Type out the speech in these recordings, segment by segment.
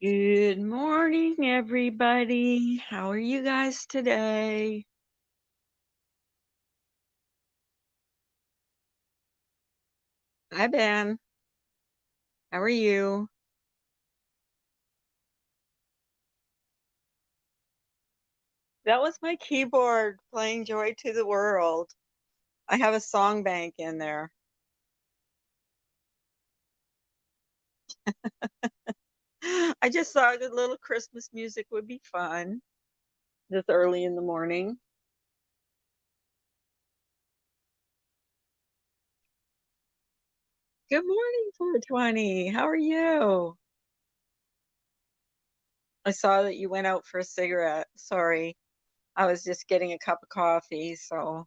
Good morning, everybody. How are you guys today? Hi, Ben. How are you? That was my keyboard playing Joy to the World. I have a song bank in there. I just thought a little Christmas music would be fun this early in the morning. Good morning, 420. How are you? I saw that you went out for a cigarette. Sorry. I was just getting a cup of coffee, so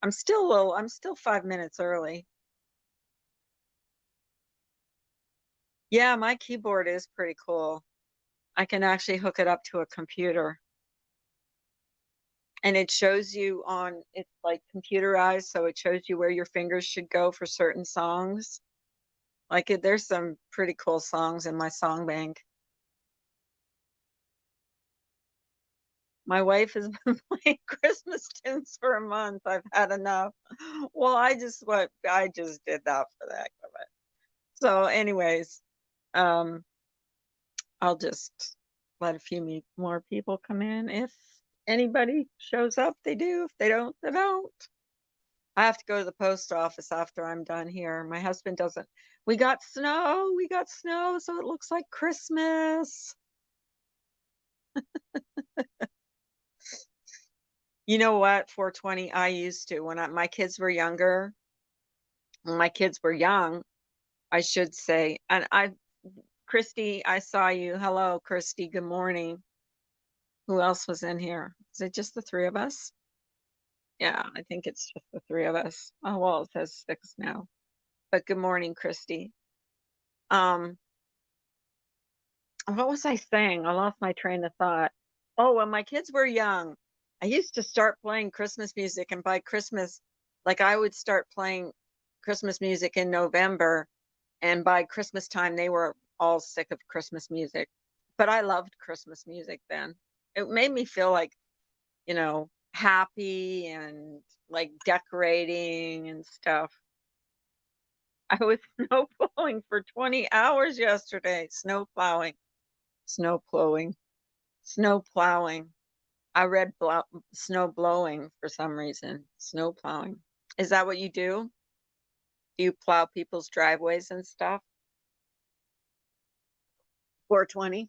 I'm still 5 minutes early. Yeah, my keyboard is pretty cool. I can actually hook it up to a computer and it shows you on, it's like computerized, so it shows you where your fingers should go for certain songs. There's some pretty cool songs in my song bank. My wife has been playing Christmas tunes for a month. I've had enough. Well, I just did that for the heck of it. So, anyways, um, I'll just let a few more people come in. If anybody shows up, they do. If they don't, they don't. I have to go to the post office after I'm done here. My husband doesn't. We got snow. We got snow, so it looks like Christmas. You know what? 420, I used to when my kids were younger. When my kids were young, I should say. Christy, I saw you. Hello, Christy. Good morning. Who else was in here? Is it just the three of us? Yeah, I think it's just the three of us. Oh, well, it says six now. But good morning, Christy. Um, what was I saying? I lost my train of thought. Oh, when my kids were young, I used to start playing Christmas music, and by Christmas, like I would start playing Christmas music in November, and by Christmas time, they were all sick of Christmas music. But I loved Christmas music then. It made me feel like, happy and like decorating and stuff. I was snow plowing for 20 hours yesterday. Snow plowing, snow plowing. I read snow blowing for some reason. Snow plowing. Is that what you do? Do you plow people's driveways and stuff? 420.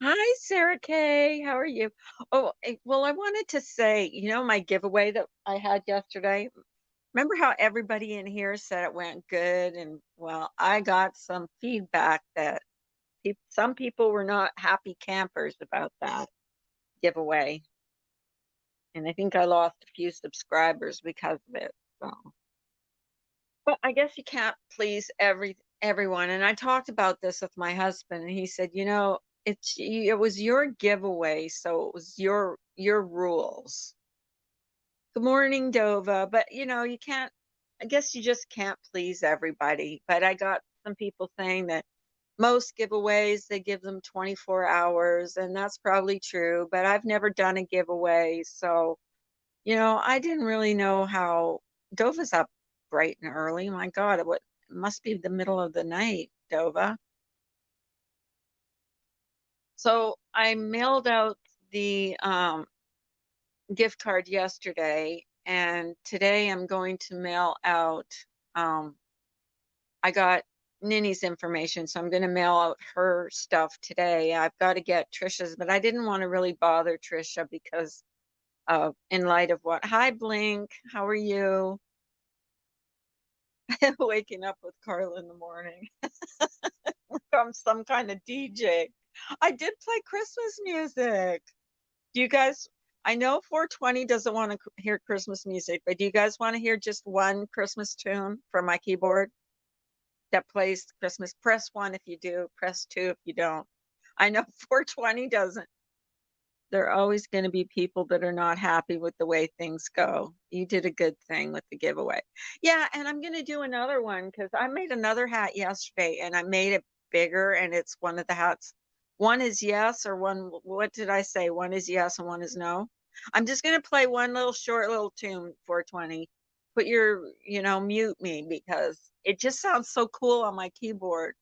Hi, Sarah Kay. How are you? Oh, well, I wanted to say, my giveaway that I had yesterday. Remember how everybody in here said it went good? And well, I got some feedback that some people were not happy campers about that giveaway. And I think I lost a few subscribers because of it. So, but I guess you can't please everyone. And I talked about this with my husband, and he said, it was your giveaway, so it was your rules. Good morning, Dova. But you can't. I guess you just can't please everybody. But I got some people saying that most giveaways they give them 24 hours, and that's probably true. But I've never done a giveaway, so I didn't really know how. Dova's up bright and early. My God, it must be the middle of the night, Dova. So I mailed out the gift card yesterday, and today I'm going to mail out, um, I got Ninny's information, so I'm gonna mail out her stuff today. I've got to get Trisha's, but I didn't want to really bother Trisha because in light of what? Hi, Blink. How are you? Waking up with Carla in the morning. I'm some kind of DJ. I did play Christmas music. Do you guys? I know 420 doesn't want to hear Christmas music, but do you guys want to hear just one Christmas tune from my keyboard that plays Christmas? Press one if you do, press two if you don't. I know 420 doesn't. There are always going to be people that are not happy with the way things go. You did a good thing with the giveaway. Yeah, and I'm going to do another one because I made another hat yesterday and I made it bigger and it's one of the hats. One is yes or one, what did I say? One is yes and one is no. I'm just going to play one little short little tune, 420. Put your, mute me because it just sounds so cool on my keyboard.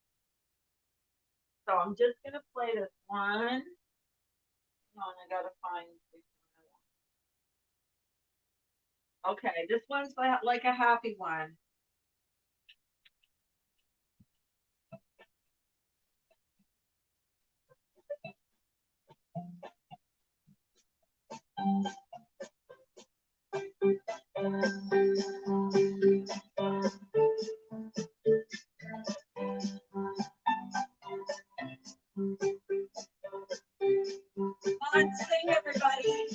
So I'm just going to play this one. On, I gotta find which one. Okay, this one's like a happy one. Come on, sing everybody.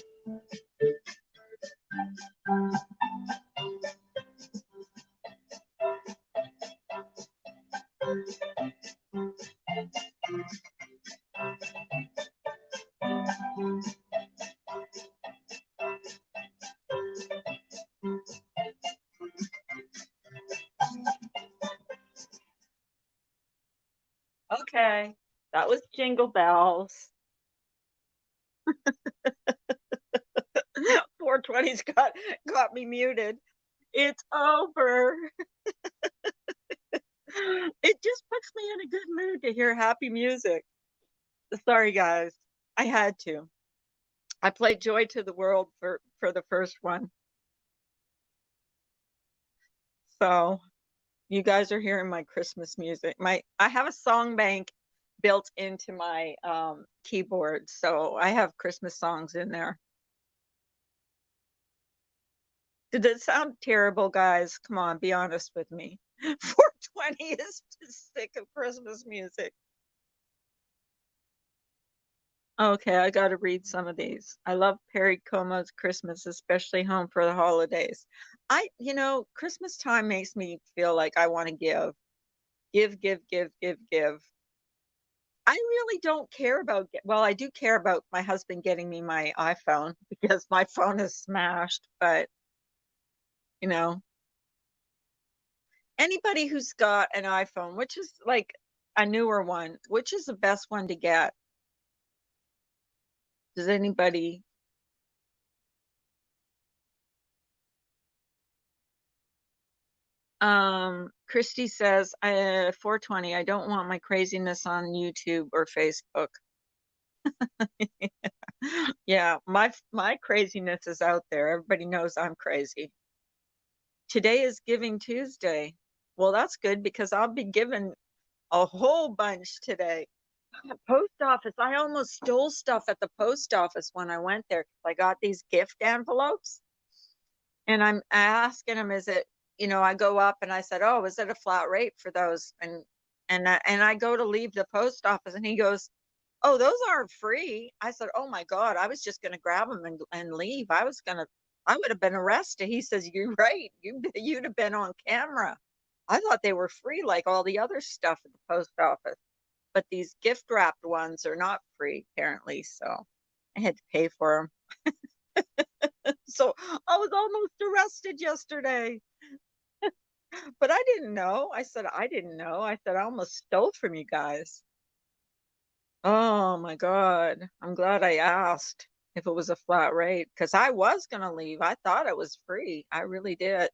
Okay, that was Jingle Bells. 420's got me muted. It's over. It just puts me in a good mood to hear happy music. Sorry, guys. I had to. I played Joy to the World for the first one. So you guys are hearing my Christmas music. I have a song bank built into my keyboard, so I have Christmas songs in there. Did it sound terrible, guys? Come on, be honest with me. 420 is just sick of Christmas music. Okay, I got to read some of these. I love Perry Como's Christmas, especially Home for the Holidays. Christmas time makes me feel like I want to give. Give, give, give, give, give. I really don't care about, well, I do care about my husband getting me my iPhone because my phone is smashed, but you know, anybody who's got an iPhone, which is like a newer one, which is the best one to get? Does anybody? Christy says, 420, I don't want my craziness on YouTube or Facebook. Yeah, my craziness is out there. Everybody knows I'm crazy. Today is Giving Tuesday. Well, that's good because I'll be giving a whole bunch today. The post office, I almost stole stuff at the post office when I went there. I got these gift envelopes and I'm asking him, is it, I go up and I said, oh, is it a flat rate for those? And I go to leave the post office and he goes, oh, those aren't free. I said, oh my God, I was just going to grab them and leave. I would have been arrested. He says, you're right. You'd have been on camera. I thought they were free like all the other stuff at the post office. But these gift wrapped ones are not free, apparently. So I had to pay for them. So I was almost arrested yesterday. But I didn't know. I said, I didn't know. I said, I almost stole from you guys. Oh my God. I'm glad I asked if it was a flat rate because I was going to leave. I thought it was free. I really did.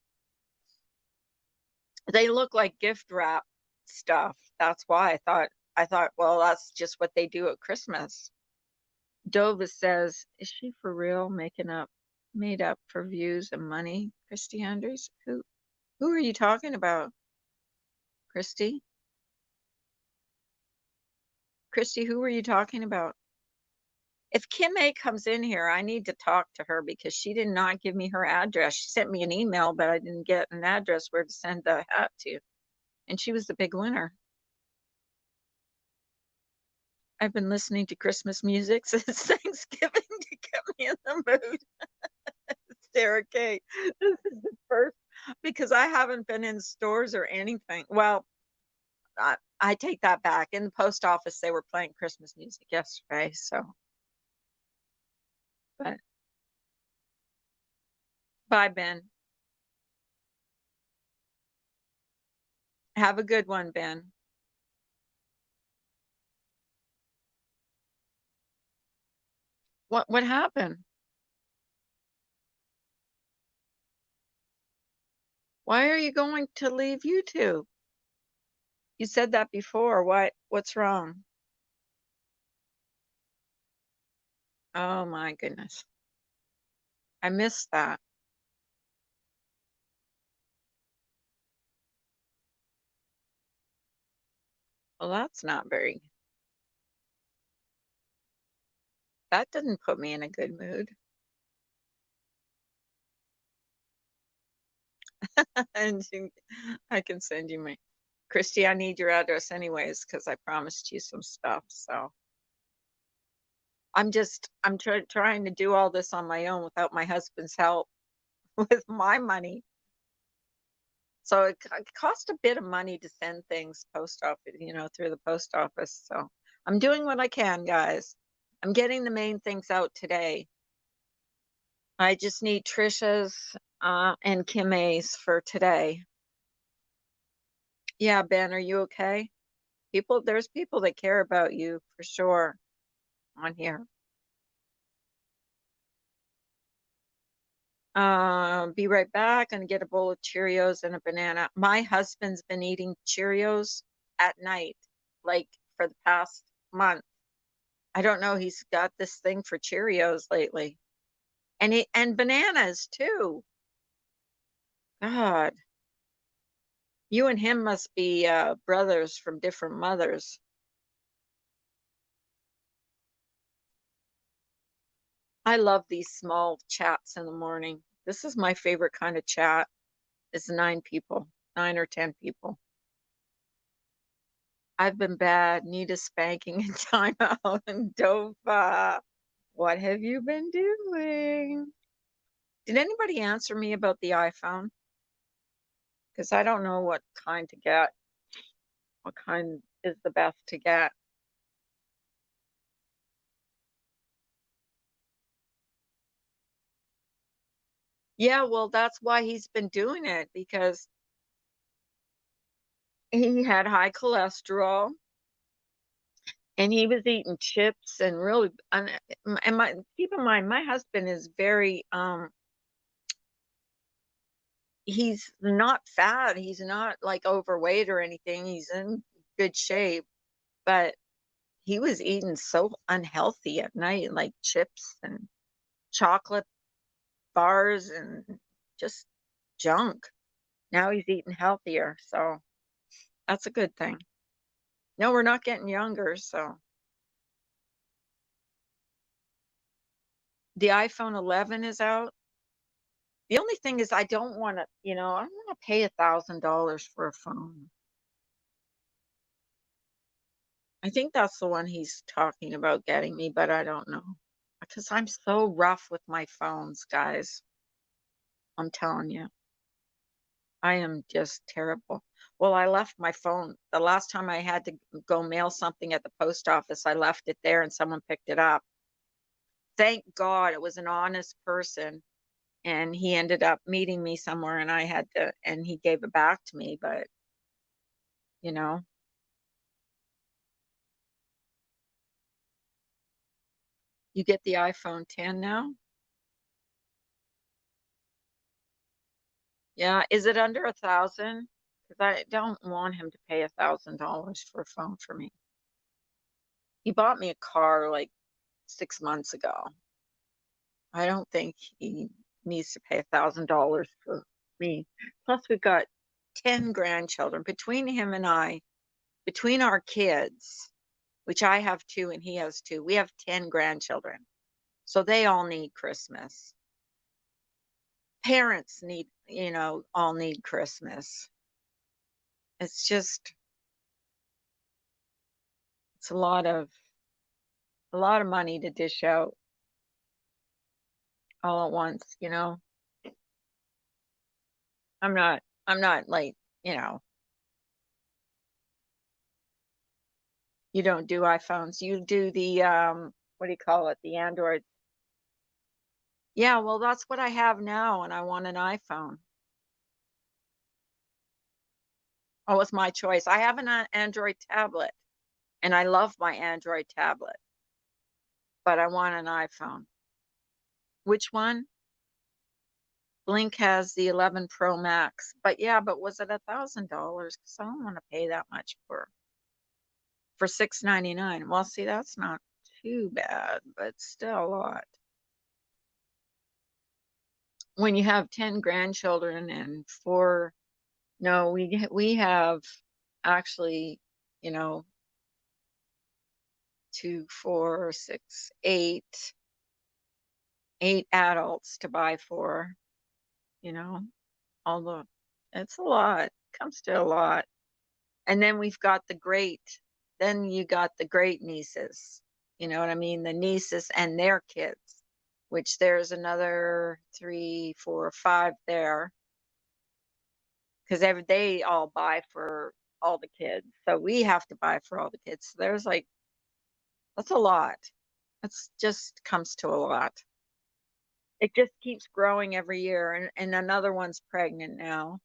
They look like gift wrap stuff. That's why I thought, well, that's just what they do at Christmas. Dova says, is she for real making up? Made up for views and money. Christy Andrews? Who are you talking about? Christy? Christy, who were you talking about? If Kim A comes in here, I need to talk to her because she did not give me her address. She sent me an email, but I didn't get an address where to send the hat to. And she was the big winner. I've been listening to Christmas music since Thanksgiving to get me in the mood. Sarah Kay. This is the first because I haven't been in stores or anything. Well, I take that back. In the post office, they were playing Christmas music yesterday. So, but bye, Ben. Have a good one, Ben. What happened? Why are you going to leave YouTube? You said that before. What's wrong? Oh my goodness. I missed that. Well, that's not very, that didn't put me in a good mood. And I can send you my, Christy, I need your address anyways, because I promised you some stuff. So I'm trying to do all this on my own without my husband's help with my money. So it cost a bit of money to send things post office, through the post office. So I'm doing what I can, guys. I'm getting the main things out today. I just need Trisha's and Kim A's for today. Yeah, Ben, are you okay? There's people that care about you for sure on here. Be right back. Gonna get a bowl of Cheerios and a banana. My husband's been eating Cheerios at night, like for the past month. I don't know. He's got this thing for Cheerios lately, and bananas too. God, you and him must be brothers from different mothers. I love these small chats in the morning. This is my favorite kind of chat. It's 9 people, 9 or 10 people. I've been bad, need a spanking and timeout and Dova. What have you been doing? Did anybody answer me about the iPhone? Because I don't know what kind to get. What kind is the best to get? Yeah, well, that's why he's been doing it because he had high cholesterol and he was eating chips and really and my keep in mind my husband is very he's not fat, he's not like overweight or anything, he's in good shape, but he was eating so unhealthy at night, like chips and chocolate bars and just junk. Now he's eating healthier, so that's a good thing. No, we're not getting younger, so the iPhone 11 is out. The only thing is I don't want to, I don't want to pay $1,000 for a phone. I think that's the one he's talking about getting me, but I don't know. Because I'm so rough with my phones, guys. I'm telling you, I am just terrible. Well, I left my phone. The last time I had to go mail something at the post office, I left it there and someone picked it up. Thank God it was an honest person and he ended up meeting me somewhere and and he gave it back to me, but you know, you get the iPhone 10 now? Yeah, is it under 1,000? Because I don't want him to pay $1,000 for a phone for me. He bought me a car like 6 months ago. I don't think he needs to pay $1,000 for me. Plus, we've got 10 grandchildren between him and I, between our kids, which I have 2 and he has 2. We have 10 grandchildren. So they all need Christmas. Parents need, all need Christmas. It's just, it's a lot of money to dish out all at once. I'm not like, you don't do iPhones. You do the what do you call it? The Android. Yeah, well, that's what I have now, and I want an iPhone. Oh, it's my choice. I have an Android tablet, and I love my Android tablet, but I want an iPhone. Which one? Blink has the 11 Pro Max, but was it $1,000? Because I don't want to pay that much for $699. Well, see, that's not too bad, but still a lot. When you have 10 grandchildren and 4, no, we have actually, 2, 4, 6, 8 adults to buy for, although it's a lot, comes to a lot. And then then you got the great nieces, you know what I mean? The nieces and their kids, which there's another 3, 4, 5 there. Because they all buy for all the kids. So we have to buy for all the kids. So there's that's a lot. It's just comes to a lot. It just keeps growing every year. And another one's pregnant now.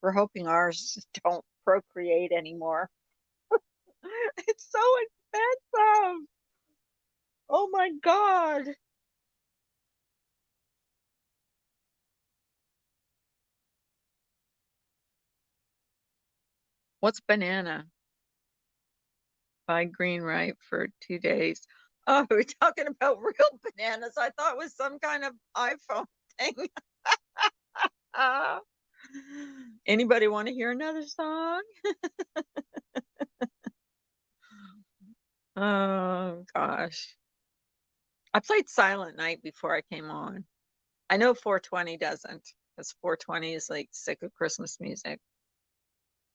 We're hoping ours don't procreate anymore. It's so expensive. Oh my God. What's banana? Buy green ripe for 2 days. Oh, we're talking about real bananas. I thought it was some kind of iPhone thing. Anybody want to hear another song? Oh gosh. I played Silent Night before I came on. I know 420 doesn't, because 420 is like sick of Christmas music.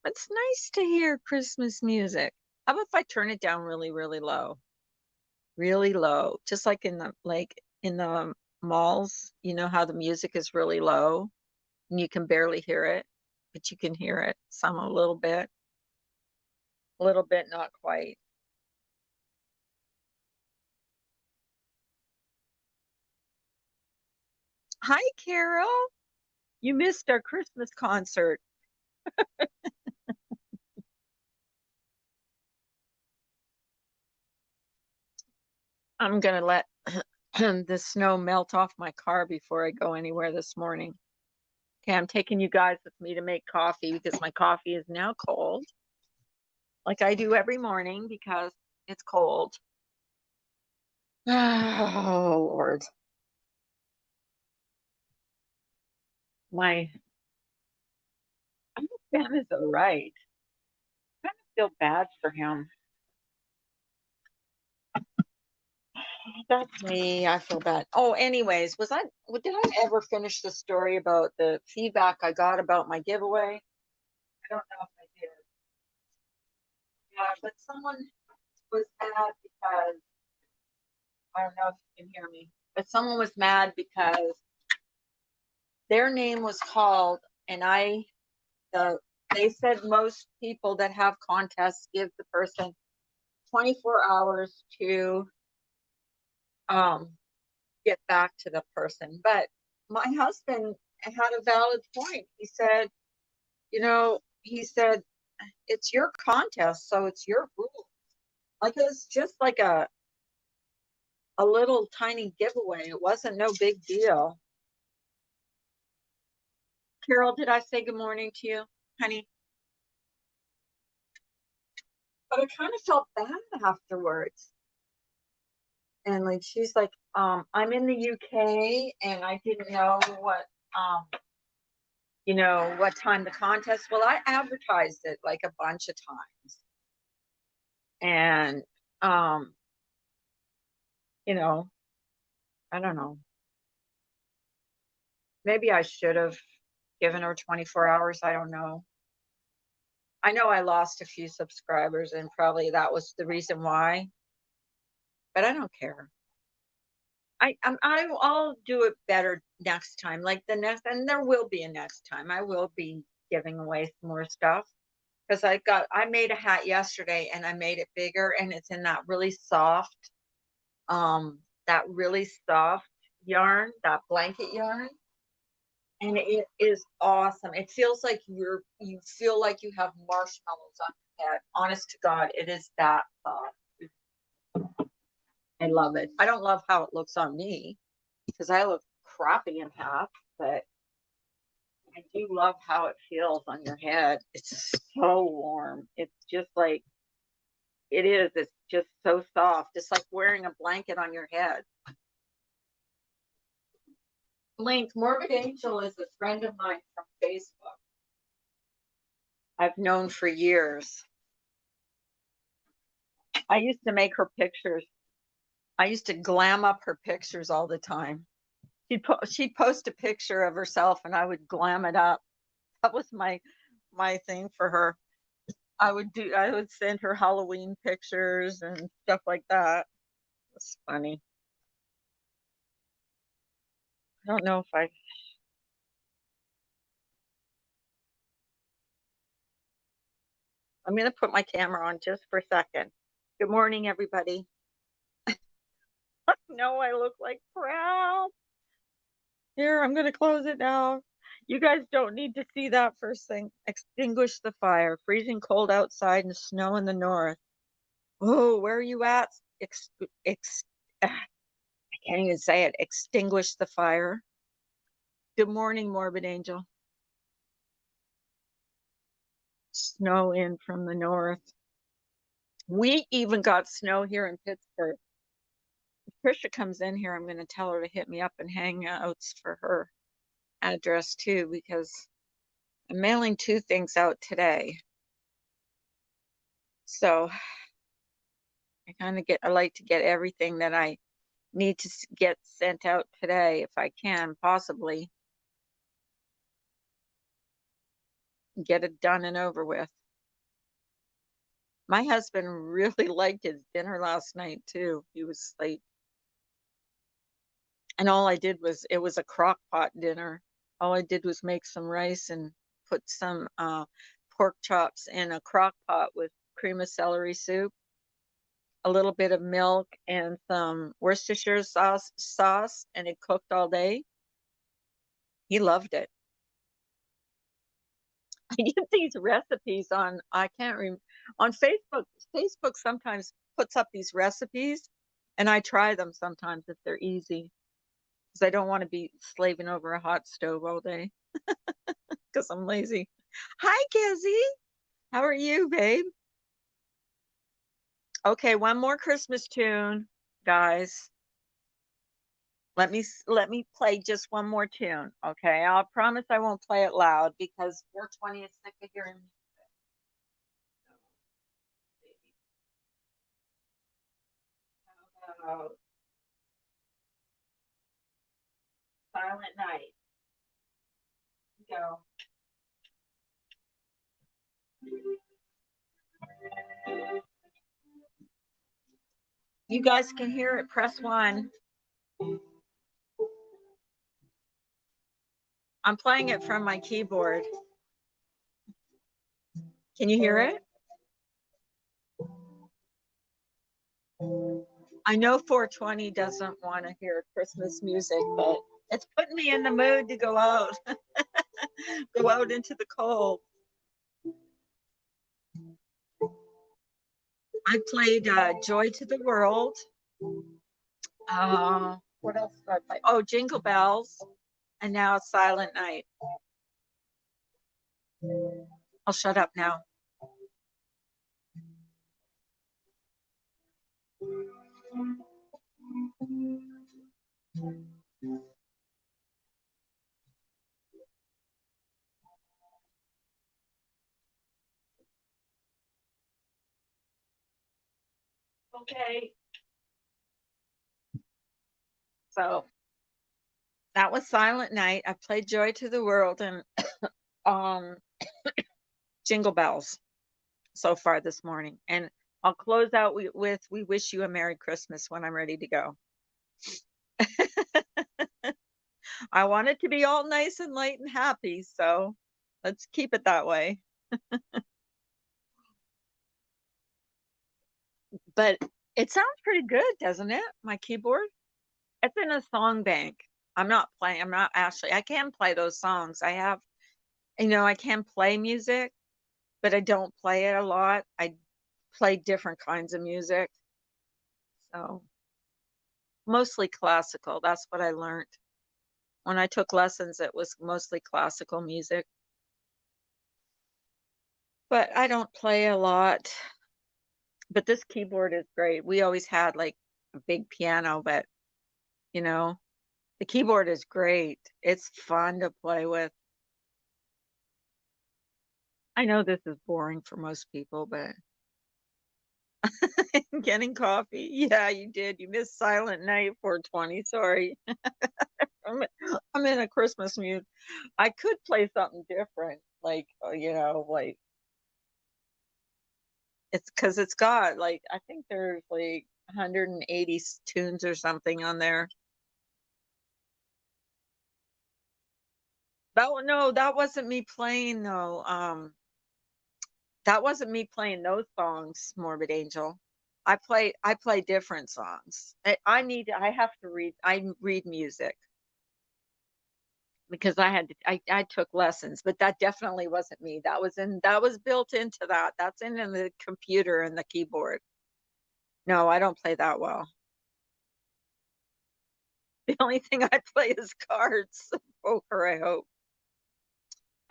It's nice to hear Christmas music. How about if I turn it down really, really low? Really low. Just like in the malls, you know how the music is really low and you can barely hear it, but you can hear it some a little bit, not quite. Hi, Carol. You missed our Christmas concert. I'm gonna let the snow melt off my car before I go anywhere this morning. Okay, I'm taking you guys with me to make coffee because my coffee is now cold, like I do every morning because it's cold. Oh, Lord. My I think Ben is all right. I kind of feel bad for him. That's me. I feel bad. Oh, anyways, did I ever finish the story about the feedback I got about my giveaway? I don't know if I did. Yeah, but someone was mad because I don't know if you can hear me, but someone was mad because their name was called, and they said most people that have contests give the person 24 hours to um, get back to the person. But my husband had a valid point. He said, it's your contest, so it's your rule. Like it was just like a little tiny giveaway. It wasn't no big deal. Carol, did I say good morning to you, honey? But I kind of felt bad afterwards. And like she's like, I'm in the UK and I didn't know um what time the contest. Well, I advertised it like a bunch of times. And um, you know, I don't know. Maybe I should have given her 24 hours. I don't know. I know I lost a few subscribers and probably that was the reason why, but I don't care. I'll do it better next time. Like the next, and there will be a next time. I will be giving away some more stuff because I made a hat yesterday and I made it bigger and it's in that really soft yarn, that blanket yarn. And it is awesome. It feels like you feel like you have marshmallows on your head. Honest to God, it is that soft. I love it. I don't love how it looks on me because I look crappy in half, but I do love how it feels on your head. It's so warm. It's just like it is. It's just so soft. It's like wearing a blanket on your head. Link, Morbid Angel is a friend of mine from Facebook. I've known for years. I used to make her pictures. I used to glam up her pictures all the time. She'd post a picture of herself and I would glam it up. That was my thing for her. I would send her Halloween pictures and stuff like that. It's funny. I don't know if I'm gonna put my camera on just for a second. Good morning, everybody. No, I look like crap. Here, I'm gonna close it now. You guys don't need to see that first thing. Extinguish the fire. Freezing cold outside and snow in the north. Oh, where are you at? I can't even say it. Extinguish the fire. Good morning, Morbid Angel. Snow in from the north. We even got snow here in Pittsburgh. If Trisha comes in here, I'm going to tell her to hit me up and hangouts for her address too, because I'm mailing 2 things out today. So I like to get everything that I need to get sent out today if I can, possibly get it done and over with. My husband really liked his dinner last night too. He was asleep. And it was a crock pot dinner. All I did was make some rice and put some pork chops in a crock pot with cream of celery soup, a little bit of milk, and some Worcestershire sauce, and it cooked all day. He loved it. I get these recipes on I can't remember on Facebook. Facebook sometimes puts up these recipes, and I try them sometimes if they're easy because I don't want to be slaving over a hot stove all day because I'm lazy. Hi, Kizzy. How are you, babe? Okay, one more Christmas tune, guys. Let me play just one more tune. Okay, I'll promise I won't play it loud because 420 is sick of hearing me. How about Silent Night? Go. You guys can hear it. Press 1. I'm playing it from my keyboard. Can you hear it? I know 420 doesn't want to hear Christmas music, but it's putting me in the mood to go out, go out into the cold. I played Joy to the World. What else did I play? Oh, Jingle Bells. And now Silent Night. I'll shut up now. Okay. So that was Silent Night. I played Joy to the World and um Jingle Bells so far this morning. And I'll close out with We Wish You a Merry Christmas when I'm ready to go. I want it to be all nice and light and happy, so let's keep it that way. But it sounds pretty good, doesn't it? My keyboard? It's in a song bank. I'm not actually, I can play those songs. I can play music, but I don't play it a lot. I play different kinds of music. So mostly classical. That's what I learned. When I took lessons, it was mostly classical music. But I don't play a lot. But this keyboard is great. We always had like a big piano, but you know, the keyboard is great. It's fun to play with. I know this is boring for most people, but getting coffee. Yeah, you did. You missed Silent Night 420. Sorry. I'm, I'm in a Christmas mood. I could play something different, like, like it's because it's got like, I think there's like 180 tunes or something on there. No, that wasn't me playing though. That wasn't me playing those songs, Morbid Angel. I play different songs. I have to read music because I took lessons, but that definitely wasn't me. That was built into that. That's in the computer and the keyboard. No, I don't play that well. The only thing I play is cards, poker, I hope.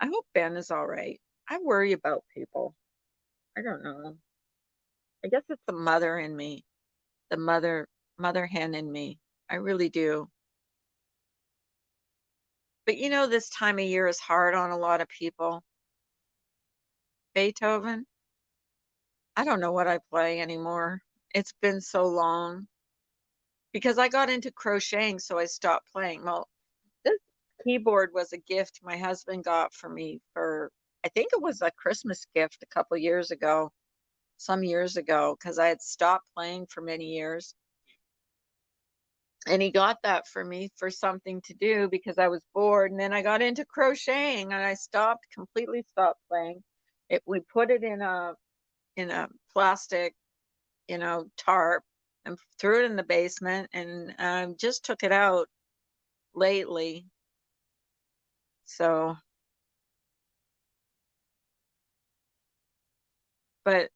I hope Ben is all right. I worry about people. I don't know. I guess it's the mother in me, the mother hen in me. I really do. But this time of year is hard on a lot of people. Beethoven, I don't know what I play anymore. It's been so long because I got into crocheting, so I stopped playing. Well, this keyboard was a gift my husband got for me for, I think it was a Christmas gift a couple years ago, some years ago, because I had stopped playing for many years. And he got that for me for something to do because I was bored. And then I got into crocheting and I completely stopped playing. We put it in a plastic, tarp and threw it in the basement and just took it out lately. So, but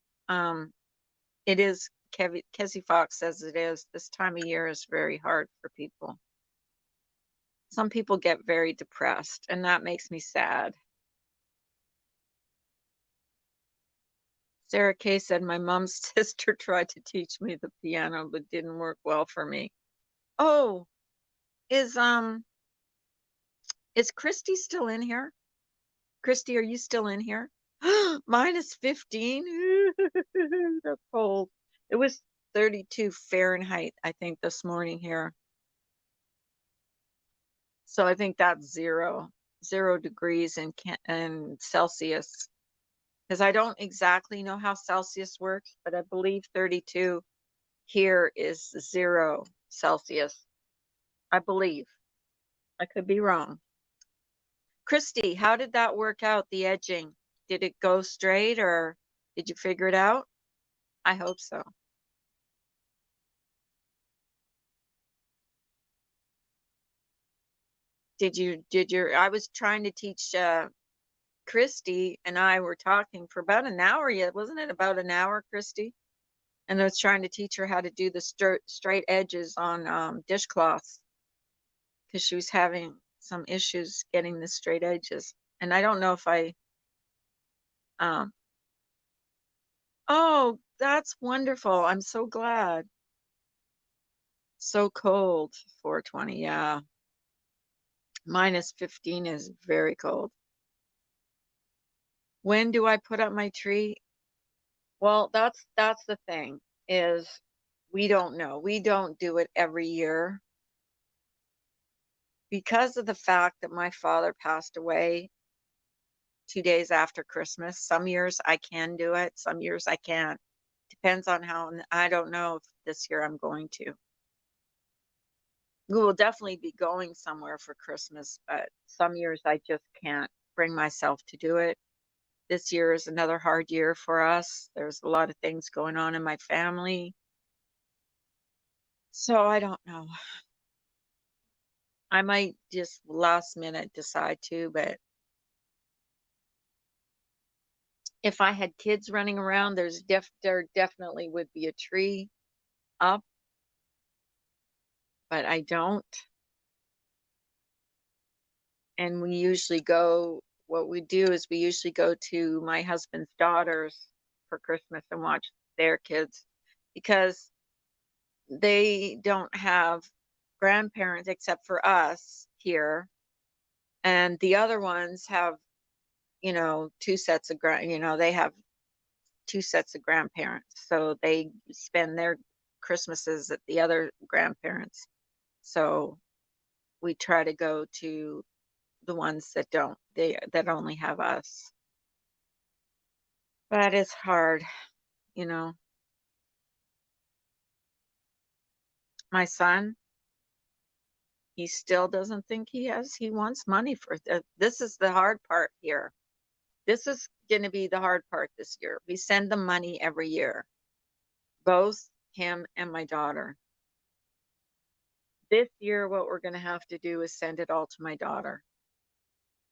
it is, Kezzy Fox says it is. This time of year is very hard for people. Some people get very depressed, and that makes me sad. Sarah Kay said, my mom's sister tried to teach me the piano, but didn't work well for me. Oh, is is Christy still in here? Christy, are you still in here? Minus 15. That's cold. It was 32 Fahrenheit, I think, this morning here. So I think that's zero degrees in Celsius. Because I don't exactly know how Celsius works, but I believe 32 here is 0 Celsius. I believe. I could be wrong. Christy, how did that work out, the edging? Did it go straight or did you figure it out? I hope so. I was trying to teach Christy and I were talking for about an hour yet. Wasn't it about an hour, Christy? And I was trying to teach her how to do the straight edges on dishcloths because she was having some issues getting the straight edges. And I don't know if um, oh, that's wonderful. I'm so glad. So cold. 420. Yeah. -15 is very cold. When do I put up my tree? Well, that's the thing is we don't know. We don't do it every year because of the fact that my father passed away 2 days after Christmas. Some years I can do it, some years I can't. Depends on how, and I don't know if this year I'm going to. We will definitely be going somewhere for Christmas, but some years I just can't bring myself to do it. This year is another hard year for us. There's a lot of things going on in my family. So I don't know. I might just last minute decide to, but if I had kids running around, there definitely would be a tree up, but I don't. And we usually go, what we do is we usually go to my husband's daughters for Christmas and watch their kids because they don't have grandparents except for us here. And the other ones have, two sets of they have two sets of grandparents. So they spend their Christmases at the other grandparents. So we try to go to the ones that don't, that only have us. But it's hard, you know. My son, he still doesn't think he wants money for this is the hard part here. This is going to be the hard part this year. We send them money every year, both him and my daughter. This year, what we're going to have to do is send it all to my daughter.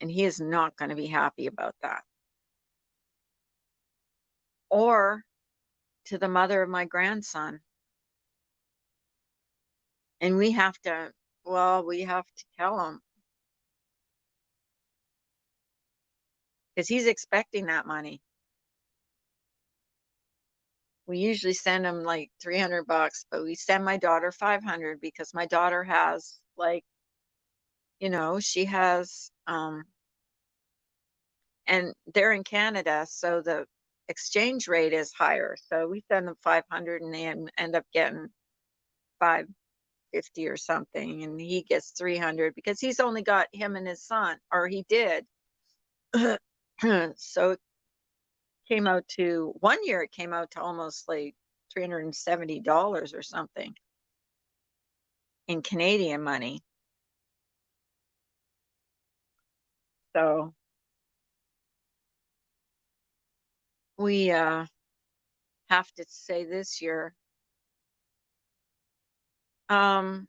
And he is not going to be happy about that. Or to the mother of my grandson. And we have to tell him because he's expecting that money. We usually send him like 300 bucks, but we send my daughter 500 because my daughter has like, she has, and they're in Canada, so the exchange rate is higher. So we send them 500 and they end up getting 550 or something, and he gets 300 because he's only got him and his son, or he did. So it came out to 1 year, it came out to almost like $370 or something in Canadian money. So we have to say this year. Um,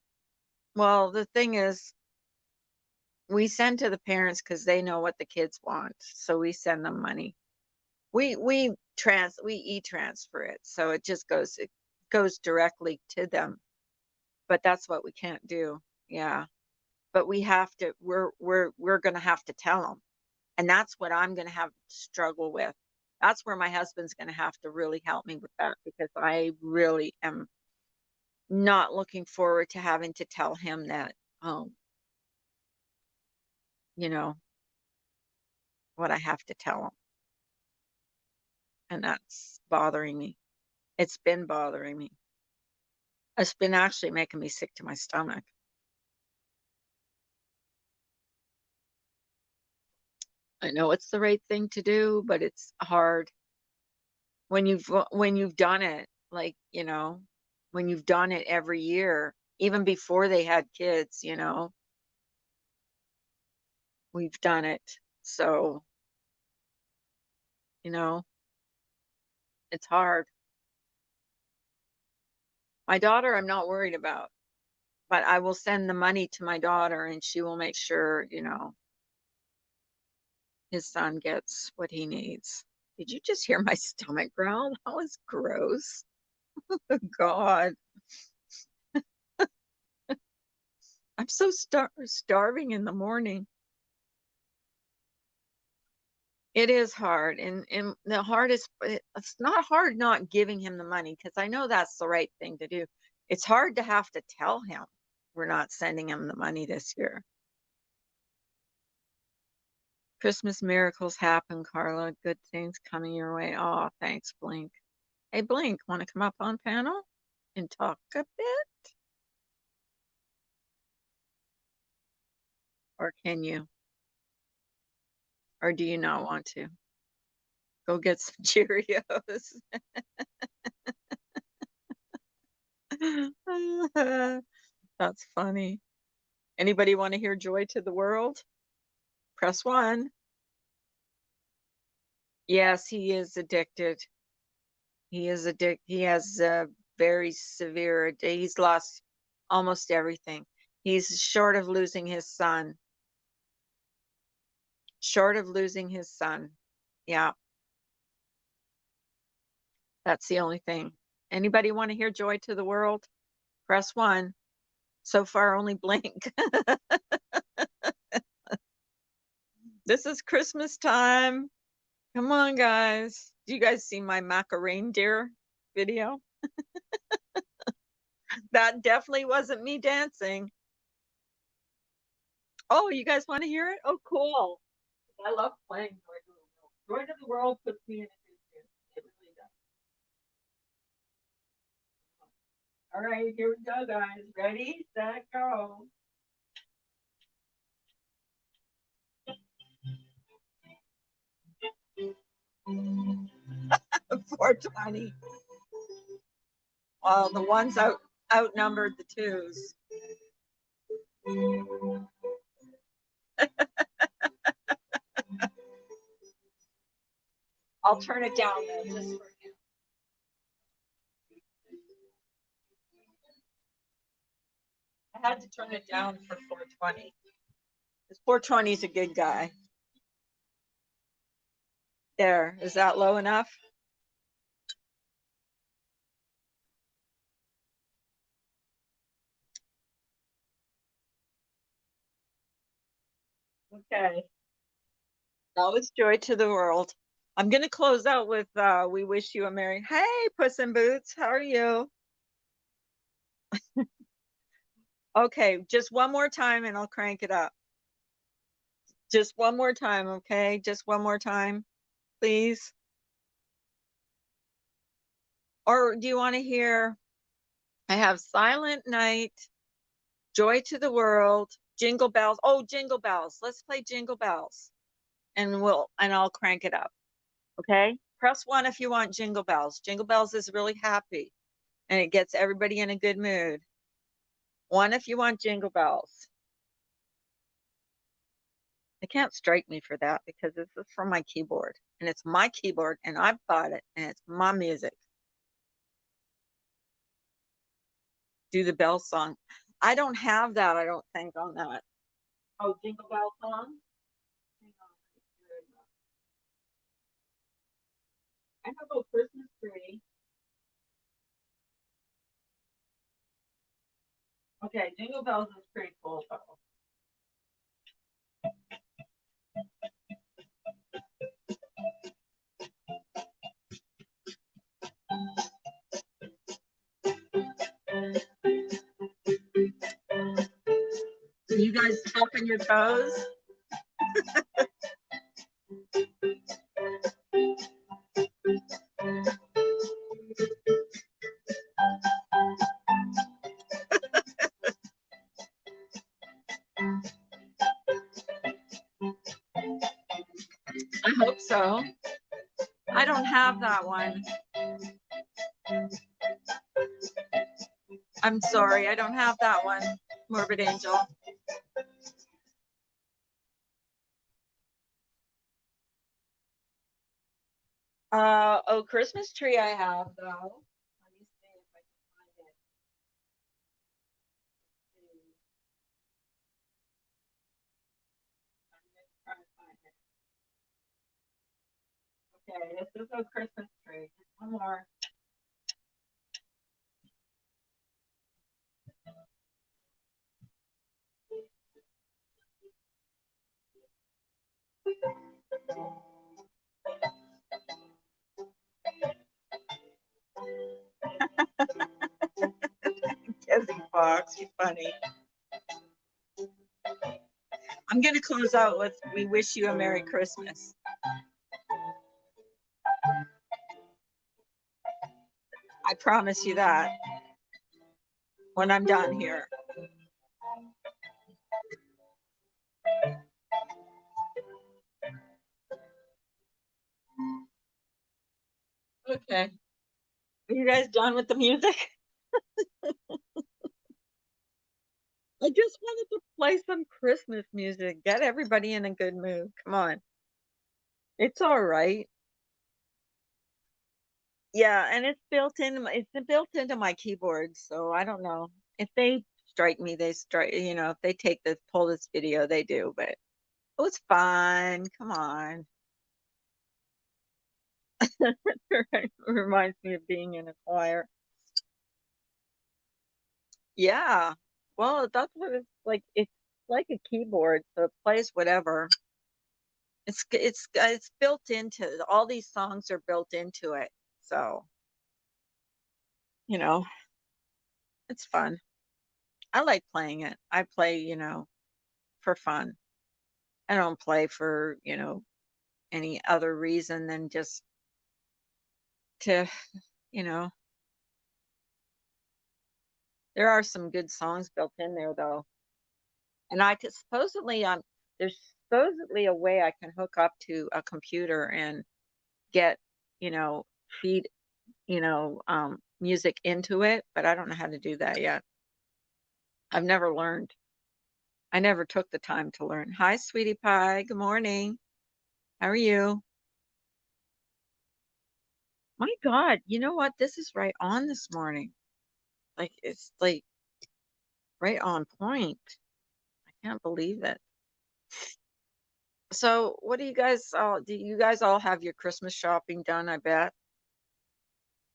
well, the thing is, we send to the parents because they know what the kids want. So we send them money. We e-transfer it. So it goes directly to them. But that's what we can't do. Yeah. But we have to, we're gonna have to tell them. And that's what I'm gonna have to struggle with. That's where my husband's gonna have to really help me with that because I really am not looking forward to having to tell him that, you know, what I have to tell him. And that's bothering me. It's been bothering me. It's been actually making me sick to my stomach. I know it's the right thing to do, but it's hard when you've done it, like, when you've done it every year, even before they had kids, we've done it. So, you know, it's hard. My daughter, I'm not worried about, but I will send the money to my daughter and she will make sure, his son gets what he needs. Did you just hear my stomach growl? That was gross. Oh, God. I'm so starving in the morning. It is hard. And the hardest, it's not hard not giving him the money because I know that's the right thing to do. It's hard to have to tell him we're not sending him the money this year. Christmas miracles happen, Carla. Good things coming your way. Oh, thanks, Blink. Hey, Blink, want to come up on panel and talk a bit? Or can you? Or do you not want to? Go get some Cheerios. That's funny. Anybody want to hear Joy to the World? Press 1. Yes, he is addicted. He is addicted. He has a very severe, he's lost almost everything. He's short of losing his son. Short of losing his son. Yeah. That's the only thing. Anybody want to hear Joy to the World? Press 1. So far, only Blink. This is Christmas time. Come on, guys. Do you guys see my Macarena deer video? That definitely wasn't me dancing. Oh, you guys want to hear it? Oh, cool. I love playing Joy to the World. Joy to the World puts me in a good mood. It really does. All right, here we go, guys. Ready, set, go. 420. Well, the ones outnumbered the twos. I'll turn it down though, just for you. I had to turn it down for 420. This 420 is a good guy. There, is that low enough? Okay. That was Joy to the World. I'm going to close out with We Wish You a Merry. Hey, Puss in Boots, how are you? Okay, just one more time and I'll crank it up. Just one more time, okay? Just one more time, please. Or do you want to hear? I have Silent Night, Joy to the World, Jingle Bells. Oh, Jingle Bells. Let's play Jingle Bells. And I'll crank it up. Okay? Press 1 if you want Jingle Bells. Jingle Bells is really happy and it gets everybody in a good mood. 1 if you want Jingle Bells. They can't strike me for that because this is from my keyboard and it's my keyboard and I've bought it and it's my music. Do the bell song. I don't have that, I don't think, on that. Oh, Jingle Bell song? I have a Christmas tree. Okay, Jingle Bells is pretty cool though. Are you guys tapping your toes? I hope so. I don't have that one. I'm sorry, I don't have that one, Morbid Angel. Oh, Christmas tree I have though. Let me see if I can find it. I'm gonna try to find it. Okay, this is a Christmas tree. Just one more. box. You're funny. I'm going to close out with "We Wish You a Merry Christmas." I promise you that when I'm done here. Okay. Are you guys done with the music? I just wanted to play some Christmas music, get everybody in a good mood. Come on. It's all right. Yeah, and it's built into my keyboard, so I don't know. If they strike me, they strike, if they pull this video, they do, but it was fun. Come on. It reminds me of being in a choir. Yeah. Well, that's what it's like. It's like a keyboard, so it plays whatever. It's built into all these songs are built into it. So, you know, it's fun. I like playing it. I play, for fun. I don't play for, any other reason than just to, you know, there are some good songs built in there though. And I could supposedly there's supposedly a way I can hook up to a computer and get, you know, feed, music into it, but I don't know how to do that yet. I've never learned. I never took the time to learn. Hi, sweetie pie. Good morning. How are you? My God, you know what? This is right on this morning. Like it's like right on point. I can't believe it. So, what do you guys all have your Christmas shopping done, I bet?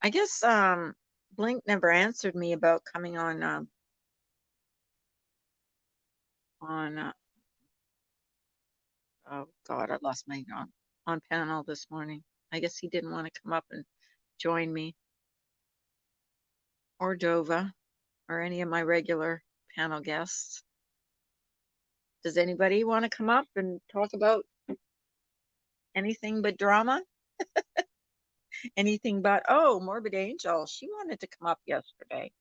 I guess Blink never answered me about coming on oh God, I lost my on panel this morning. I guess he didn't want to come up and join me, or Dova, or any of my regular panel guests. Does anybody want to come up and talk about anything but drama? Anything but, oh, Morbid Angel. She wanted to come up yesterday.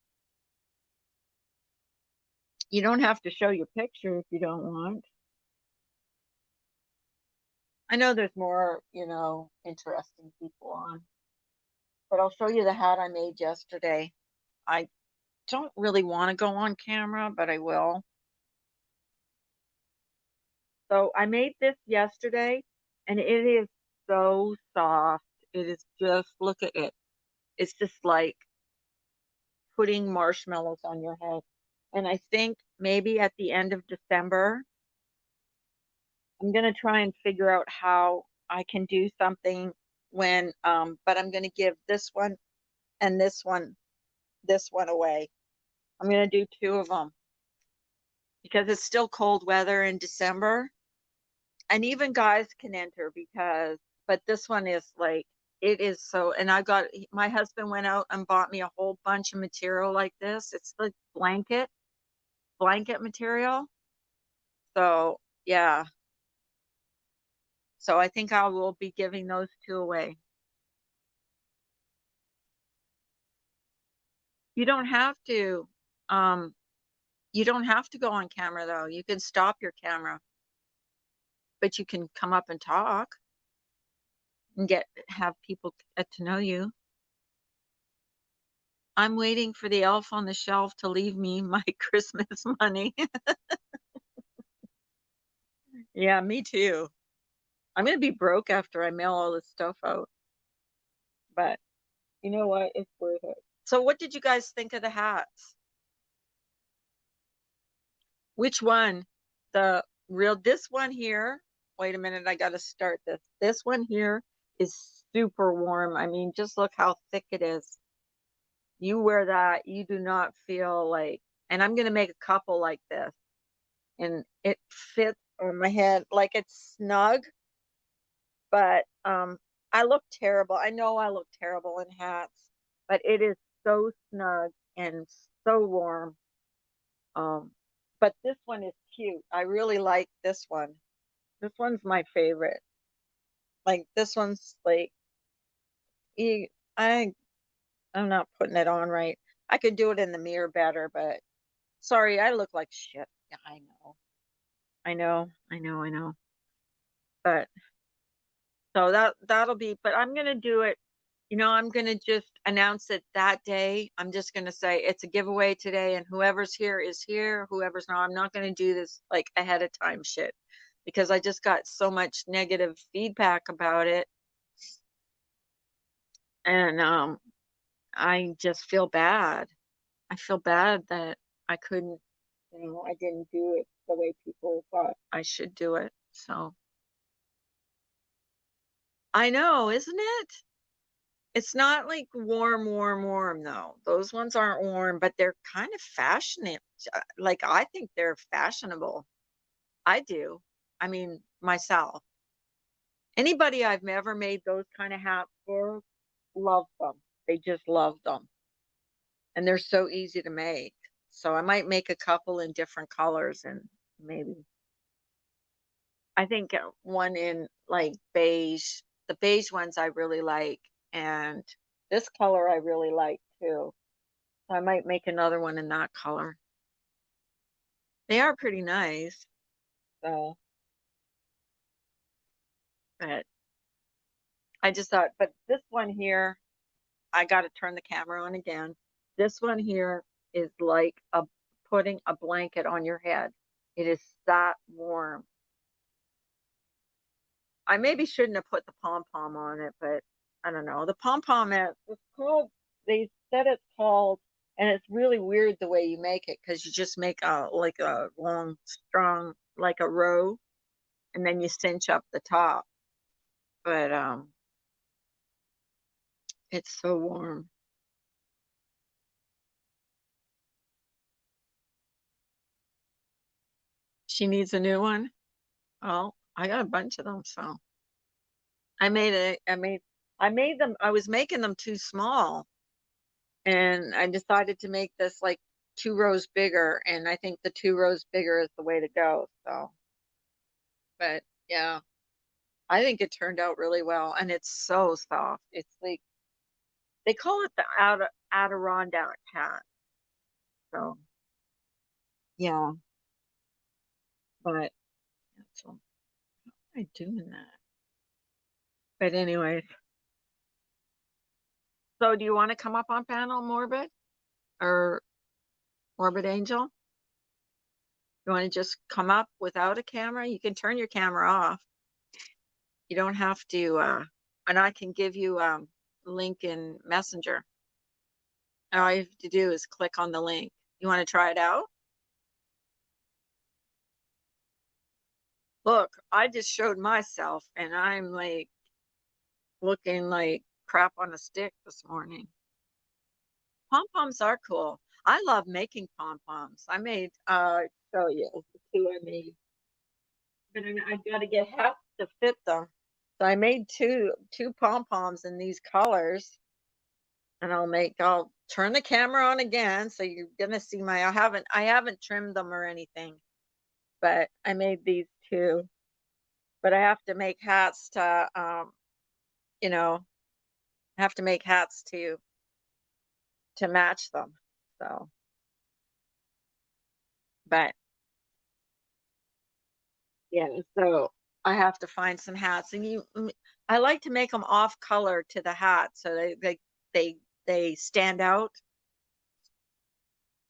You don't have to show your picture if you don't want. I know there's more, interesting people on, but I'll show you the hat I made yesterday. I don't really want to go on camera, but I will. So I made this yesterday and it is so soft. It is just, look at it. It's just like putting marshmallows on your head. And I think maybe at the end of December, I'm going to try and figure out how I can do something but I'm going to give this one and this one away. I'm going to do two of them because it's still cold weather in December. And even guys can enter but this one is like, it is so, and my husband went out and bought me a whole bunch of material like this. It's like blanket material. So, yeah. So I think I will be giving those two away. You don't have to, um, you don't have to go on camera though. You can stop your camera, but you can come up and talk and have people get to know you. I'm waiting for the elf on the shelf to leave me my Christmas money. Yeah, me too. I'm gonna be broke after I mail all this stuff out. But you know what? It's worth it. So what did you guys think of the hats? Which one? This one here. Wait a minute, I gotta start this. This one here is super warm. I mean, just look how thick it is. You wear that, you do not feel like, and I'm gonna make a couple like this. And it fits on my head like it's snug, but I look terrible. I know I look terrible in hats, but it is so snug and so warm. But this one is cute. I really like this one. This one's my favorite. Like this one's like e- I I'm not putting it on right. I could do it in the mirror better, but sorry, I look like shit. Yeah, I know. I know. But so that'll be, but I'm gonna do it. I'm gonna just announce it that day. I'm just gonna say it's a giveaway today, and whoever's here is here. Whoever's not, I'm not gonna do this like ahead of time shit because I just got so much negative feedback about it, and I just feel bad. I feel bad that I couldn't, I didn't do it the way people thought I should do it. So I know, isn't it? It's not like warm, warm, warm though. Those ones aren't warm, but they're kind of fashionable. Like I think they're fashionable. I do. I mean, myself. Anybody I've ever made those kind of hats for love them. They just love them. And they're so easy to make. So I might make a couple in different colors and maybe I think one in like beige. The beige ones I really like and this color I really like too. I might make another one in that color. They are pretty nice. So, but I just thought, but this one here, I got to turn the camera on again. This one here is like putting a blanket on your head. It is that warm. I maybe shouldn't have put the pom pom on it, but I don't know. The pom pom it's called. They said it's called, and it's really weird the way you make it because you just make a like a long, strong, like a row, and then you cinch up the top. But it's so warm. She needs a new one. Oh, I got a bunch of them, so I made it. I made them. I was making them too small, and I decided to make this like 2 rows bigger, and I think the 2 rows bigger is the way to go. So, but yeah, I think it turned out really well, and it's so soft. It's like they call it the Adirondack hat. So yeah, but so how am I doing that? But anyway, so do you want to come up on panel, Morbid or Morbid Angel? You want to just come up without a camera? You can turn your camera off. You don't have to, and I can give you a link in Messenger. All you have to do is click on the link. You want to try it out? Look, I just showed myself and I'm like looking like crap on a stick this morning. Pom-poms are cool. I love making pom-poms. I made, show you the two I made. But I've got to get hats to fit them. So I made two pom-poms in these colors. And I'll turn the camera on again. So you're gonna see I haven't trimmed them or anything, but I made these two. But I have to make hats to you know, have to make hats to match them. So, but yeah, so I have to find some hats and I like to make them off color to the hat so they they stand out.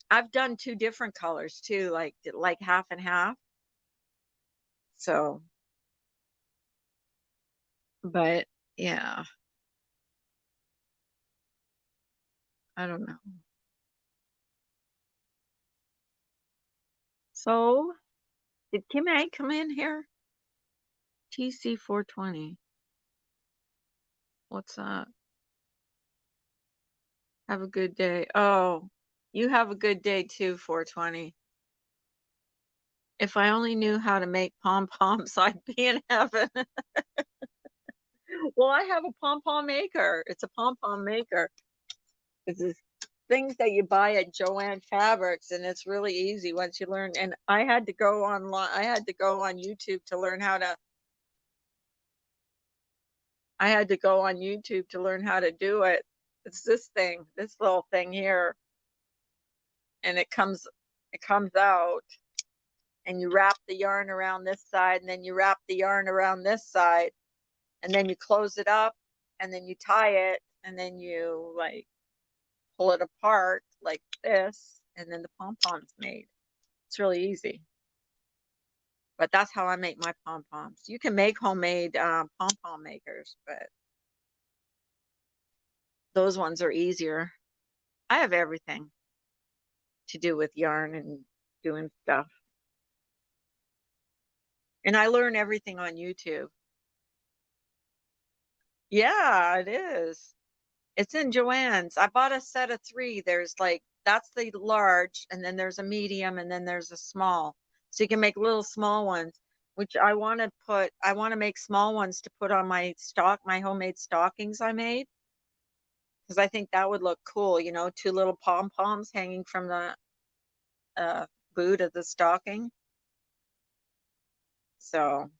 I've done two different colors too, like half and half. So, but yeah, I don't know. So, did Kim A come in here? TC 420. What's that? Have a good day. Oh, you have a good day too, 420. If I only knew how to make pom poms, I'd be in heaven. Well, I have a pom pom maker. It's a pom pom maker. This is things that you buy at Joann Fabrics, and it's really easy once you learn. And I had to go online. I had to go on YouTube to learn how to. I had to go on YouTube to learn how to do it. It's this thing, this little thing here, and it comes out, and you wrap the yarn around this side, and then you wrap the yarn around this side, and then you close it up, and then you tie it, and then you like pull it apart like this, and then the pom-pom's made. It's really easy. But that's how I make my pom-poms. You can make homemade pom-pom makers, but those ones are easier. I have everything to do with yarn and doing stuff. And I learn everything on YouTube. Yeah, it is. It's in Joann's. I bought a set of 3. There's like that's the large, and then there's a medium, and then there's a small. So you can make little small ones, which I want to make small ones to put on my homemade stockings I made, because I think that would look cool, 2 little pom-poms hanging from the uh boot of the stocking. So,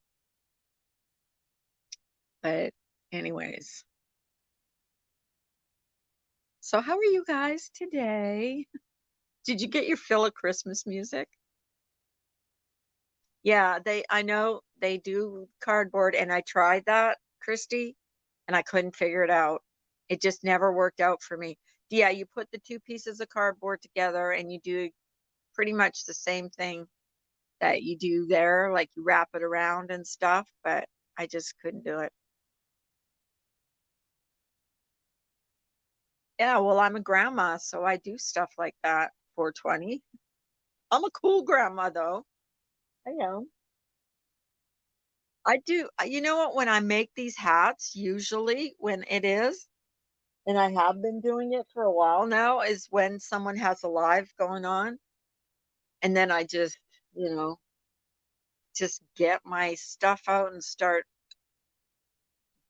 but anyways. So how are you guys today? Did you get your fill of Christmas music? Yeah, I know they do cardboard, and I tried that, Christy, and I couldn't figure it out. It just never worked out for me. Yeah, you put the 2 pieces of cardboard together and you do pretty much the same thing that you do there, like you wrap it around and stuff, but I just couldn't do it. Yeah, well, I'm a grandma, so I do stuff like that. 420. I'm a cool grandma, though. I know. I do. You know what? When I make these hats, usually when it is, and I have been doing it for a while now, is when someone has a live going on. And then I just get my stuff out and start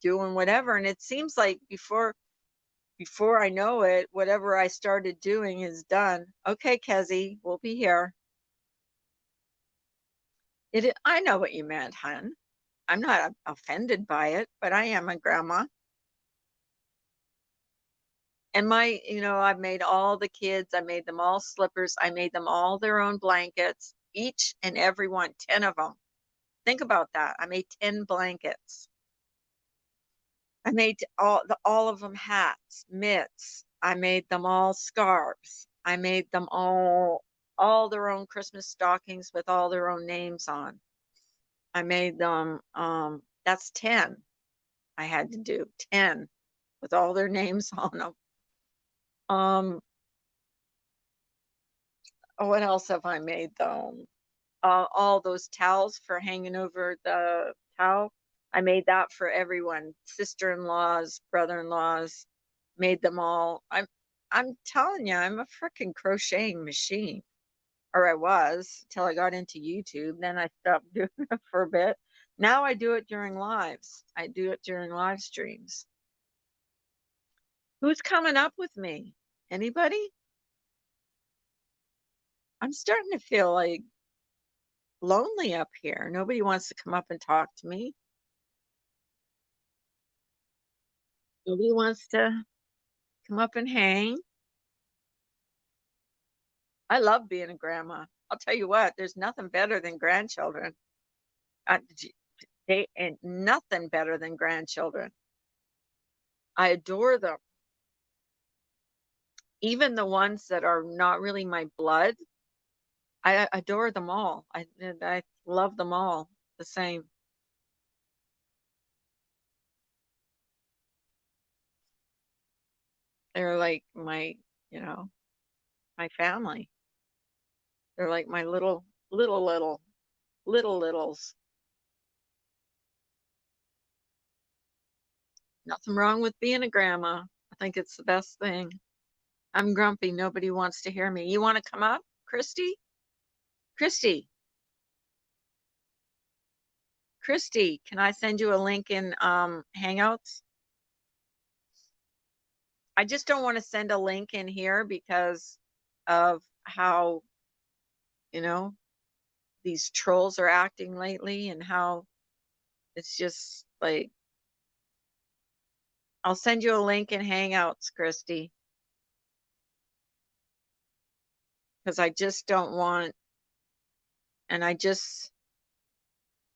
doing whatever. And it seems like before I know it, whatever I started doing is done. Okay, Kezzy, we'll be here. I know what you meant, hun. I'm not offended by it, but I am a grandma. And I've made all the kids, I made them all slippers, I made them all their own blankets, each and every one, 10 of them. Think about that. I made 10 blankets. I made all of them hats, mitts. I made them all scarves. I made them all their own Christmas stockings with all their own names on. I made them that's 10. I had to do 10 with all their names on them. What else have I made though? All those towels for hanging over the towel. I made that for everyone. Sister-in-laws, brother-in-laws, made them all. I'm telling you, I'm a freaking crocheting machine. Or I was until I got into YouTube. Then I stopped doing it for a bit. Now I do it during lives. I do it during live streams. Who's coming up with me? Anybody? I'm starting to feel like lonely up here. Nobody wants to come up and talk to me. Nobody wants to come up and hang. I love being a grandma. I'll tell you what, there's nothing better than grandchildren. Uh, they and nothing better than grandchildren. I adore them. Even the ones that are not really my blood, I adore them all. I love them all the same. They're like you know, my family. They're like my little littles. Nothing wrong with being a grandma. I think it's the best thing. I'm grumpy. Nobody wants to hear me. You want to come up, Christy? Christy, Christy, can I send you a link in Hangouts? I just don't want to send a link in here because of how, these trolls are acting lately and how it's just like, I'll send you a link in Hangouts, Christy, because I just don't want, and I just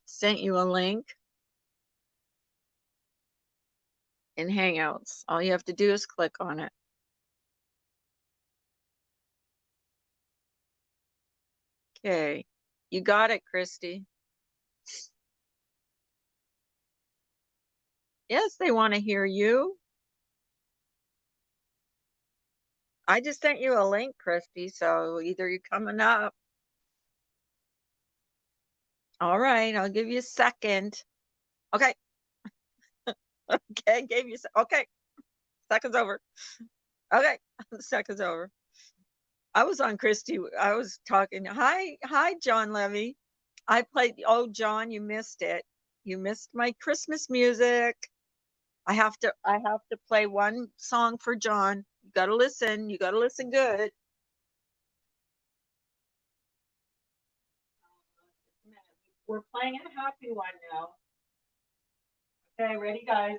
sent you a link in Hangouts. All you have to do is click on it. Okay, you got it, Christy. Yes, they want to hear you. I just sent you a link, Christy, so either you're coming up. All right, I'll give you a second. Okay. Okay, gave you, okay. Second's over. Okay, second's over. I was on Christy. I was talking. Hi, John Levy. I played. Oh, John, you missed it. You missed my Christmas music. I have to play one song for John. You got to listen. You got to listen good. We're playing a happy one now. Okay, ready, guys?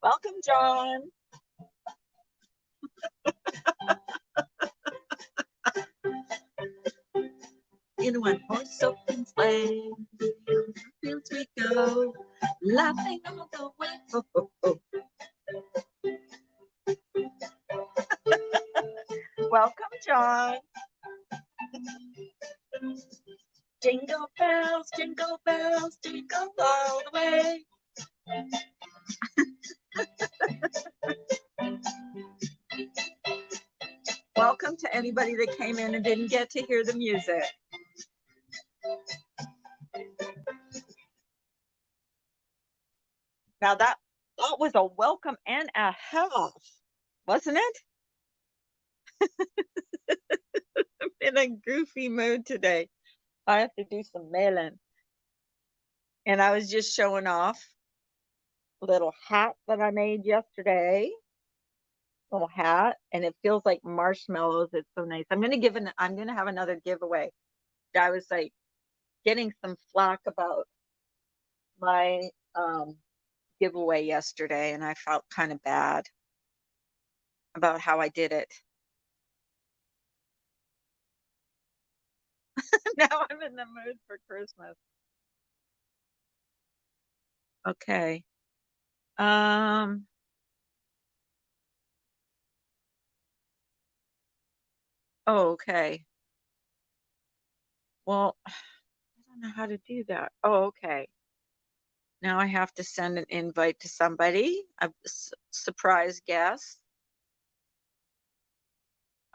Welcome, John. In one horse open sleigh, fields we go, laughing all the way. Oh, oh, oh. Welcome, John. Jingle bells, jingle all the way. Welcome to anybody that came in and didn't get to hear the music. Now that was a welcome and a half, wasn't it? I'm in a goofy mood today. I have to do some mailing. And I was just showing off a little hat that I made yesterday. Little hat, and it feels like marshmallows. It's so nice. I'm gonna have another giveaway. I was like getting some flack about my giveaway yesterday, and I felt kind of bad about how I did it. Now I'm in the mood for Christmas. Okay. Oh, okay. Well, I don't know how to do that. Oh, okay. Now I have to send an invite to somebody, a surprise guest.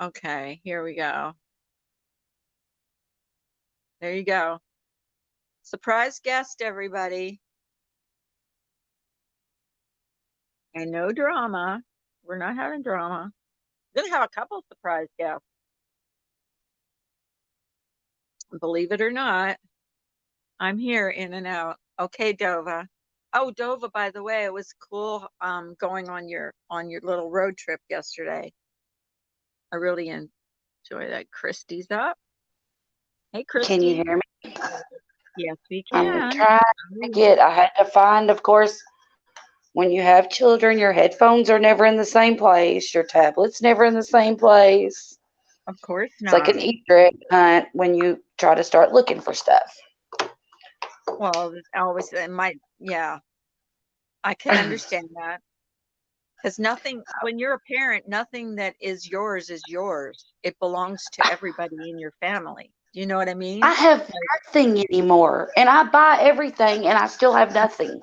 Okay, here we go. There you go. Surprise guest, everybody. And no drama. We're not having drama. We're going to have a couple of surprise guests. Believe it or not, I'm here in and out. Okay, Dova. Oh, Dova, by the way, it was cool going on your little road trip yesterday. I really enjoy that. Christy's up. Hey, Christy. Can you hear me? Yes, we can. I'm trying to get, I had to find, of course, when you have children, your headphones are never in the same place. Your tablet's never in the same place. Of course It's not. like an Easter egg hunt when you try to start looking for stuff. Well, always yeah, I can understand that. Because nothing, when you're a parent, nothing that is yours is yours. It belongs to everybody in your family. Do you know what I mean? I have nothing anymore, and I buy everything, and I still have nothing.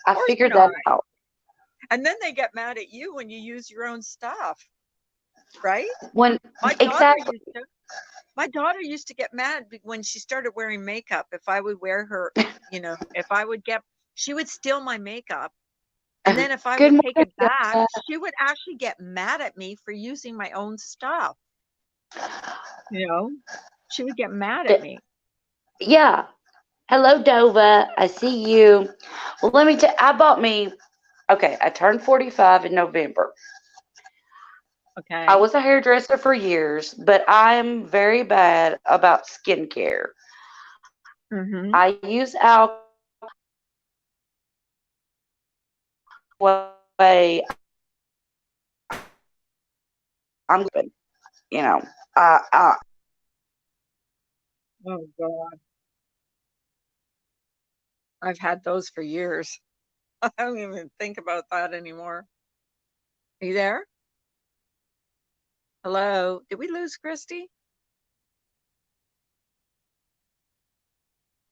I figured that out. And then they get mad at you when you use your own stuff, right? When exactly. My daughter used to get mad when she started wearing makeup. If I would wear her, if I would she would steal my makeup. And then if I would take it back, she would actually get mad at me for using my own stuff. She would get mad at me. Yeah. Hello, Dova. I see you. Well, let me tell. I bought me. Okay, I turned 45 in November. I Okay. was a hairdresser for years, but I am very bad about skincare. Mm-hmm. I use alcohol way. I'm good. You know. I Oh God, I've had those for years. I don't even think about that anymore. Are you there? Hello? Did we lose Christy?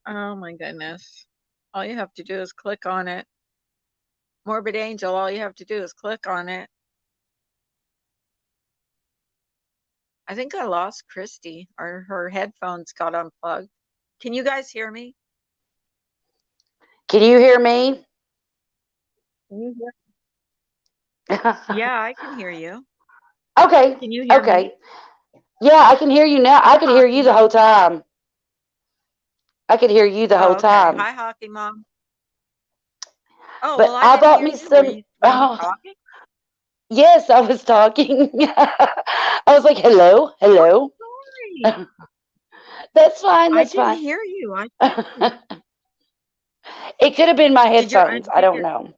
Oh my goodness. All you have to do is click on it. Morbid Angel, all you have to do is click on it. I think I lost Christy or her headphones got unplugged. Can you guys hear me? can you hear me? Can you hear? Yeah, I can hear you. Okay. Can you hear me? Okay. Yeah, I can hear you now. I Hi, could hear Hockey you the whole Mom. time. I could hear you the whole Oh, okay. time. Hi, Hockey Mom. Oh, well, But I I didn't bought hear me you. Were some. you Oh, talking? yes, I was talking. I was like, hello, I'm hello. sorry. That's fine. I That's didn't fine. hear you. I It could have been my headphones. I did don't your know.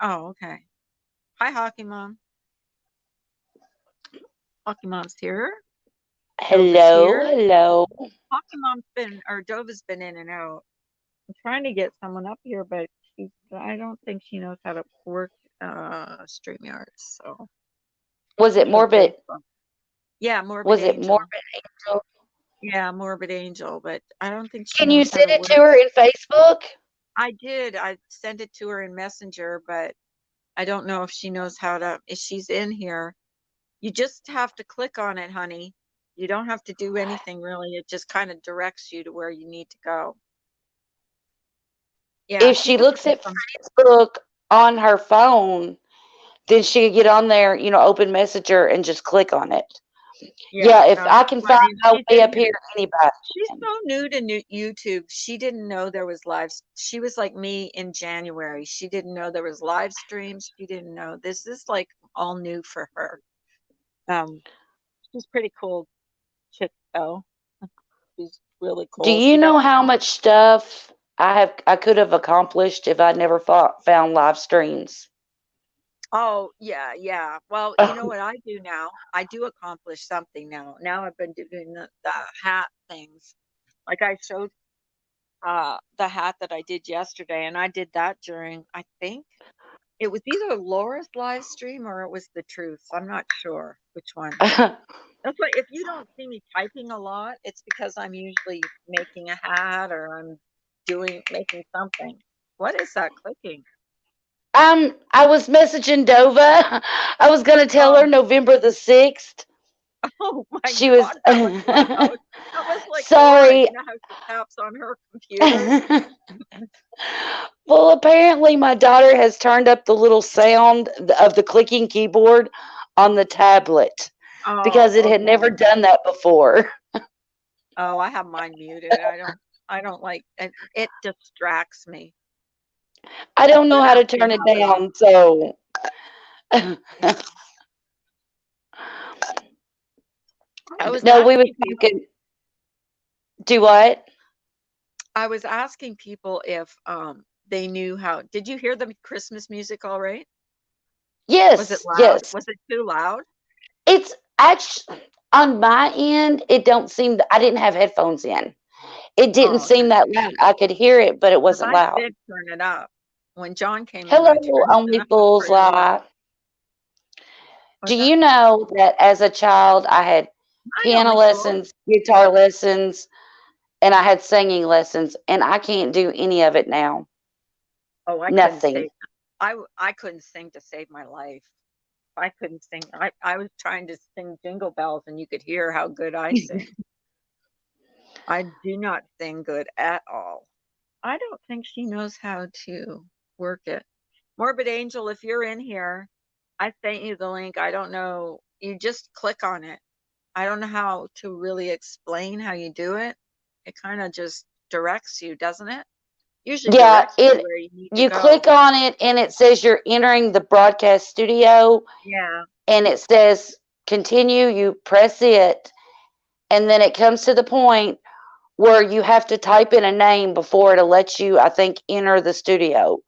Oh, okay. Hi, Hockey Mom. Hockey Mom's here. Dova's Hello, here. hello. Hockey Mom's been or Dova's been in and out. I'm trying to get someone up here, but I don't think she knows how to work StreamYard. So Was it usually morbid? Facebook. Yeah, Morbid Was it Angel. morbid angel? Yeah, Morbid Angel, but I don't think she Can you knows how send to it to work. her in Facebook? I did. I sent it to her in Messenger, but I don't know if she knows how to, if she's in here. You just have to click on it, honey. You don't have to do anything really. It just kind of directs you to where you need to go. Yeah, If she's she a looks at awesome. Facebook on her phone, then she could get on there, open Messenger and just click on it. Yeah, Yeah, if no, I can I find mean, my she's way in up here. here, anybody She's can. so new to YouTube. She didn't know there was lives. She was like me in January. She didn't know there was live streams. She didn't know this is like all new for her. Um, she's pretty cool chick though. She's really Do cool. you She know doesn't. how much stuff I could have accomplished if I'd never found live streams? Oh, yeah, yeah. Well, you know Oh, what I do now? I do accomplish something now. Now I've been doing the hat things. Like I showed the hat that I did yesterday, and I did that during, I think it was either Laura's live stream or it was the truth. I'm not sure which one. That's why if you don't see me typing a lot, it's because I'm usually making a hat or I'm doing making something. What is that clicking? I was messaging Dova. I was gonna tell her Oh, November the 6th. oh my She was God, that was like that was like Laura. sorry. You know how she taps on her computer? Well, apparently my daughter has turned up the little sound of the clicking keyboard on the tablet because it Oh, had never okay. done that before. Oh, I have mine muted. I don't like it. It distracts me. I I don't know should how to ask you turn it how to. down, so I was no, we was asking people. talking. Do what? I was asking people if they knew how. Did you hear the Christmas music all right? Was it Yes, loud? yes. Was it too loud? It's actually on my end. It don't seem that I didn't have headphones in. It didn't Oh, seem okay. that loud. I could hear it, but it Because wasn't I loud. did turn it up. When John came in, Hello, I turned it only up fools pretty low. lie. Do What's that? you know that as a child I had Hi, piano only fool. lessons, guitar lessons, and I had singing lessons, and I can't do any of it now. Oh, I couldn't Nothing. save. I couldn't sing to save my life. I couldn't sing. I was trying to sing Jingle Bells, and you could hear how good I sing. I do not sing good at all. I don't think she knows how to work it. Morbid Angel, if you're in here, I sent you the link. I don't know. You just click on it. I don't know how to really explain how you do it. It kind of just directs you, doesn't it? Usually Yeah, directs you it where you need to you go. click on it and it says you're entering the broadcast studio Yeah. and it says continue, you press it and then it comes to the point where you have to type in a name before it'll let you, I think, enter the studio.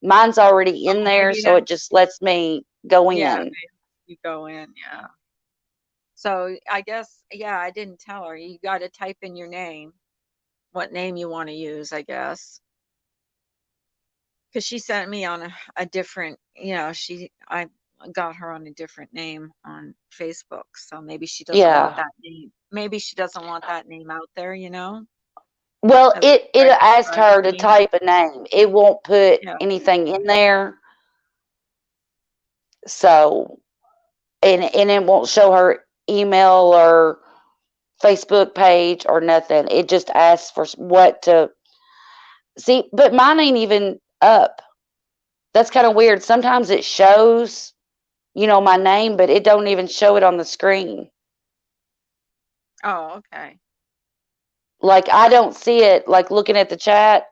Mine's already in Oh, there, maybe so that. it just lets me go Yeah, in. maybe you go in. Yeah. So I guess, yeah, I didn't tell her. You got to type in your name, what name you want to use, I guess. Because she sent me on a different, I got her on a different name on Facebook. So maybe she doesn't want Yeah. that name. Maybe she doesn't want that name out there, Well, as it asked her to privacy. type a name. It won't put Yeah. anything in there. So, and it won't show her email or Facebook page or nothing. It just asks for what to see. But mine ain't even up. That's kind of weird. Sometimes it shows, my name, but it don't even show it on the screen. Oh, okay. Like I don't see it. Like looking at the chat,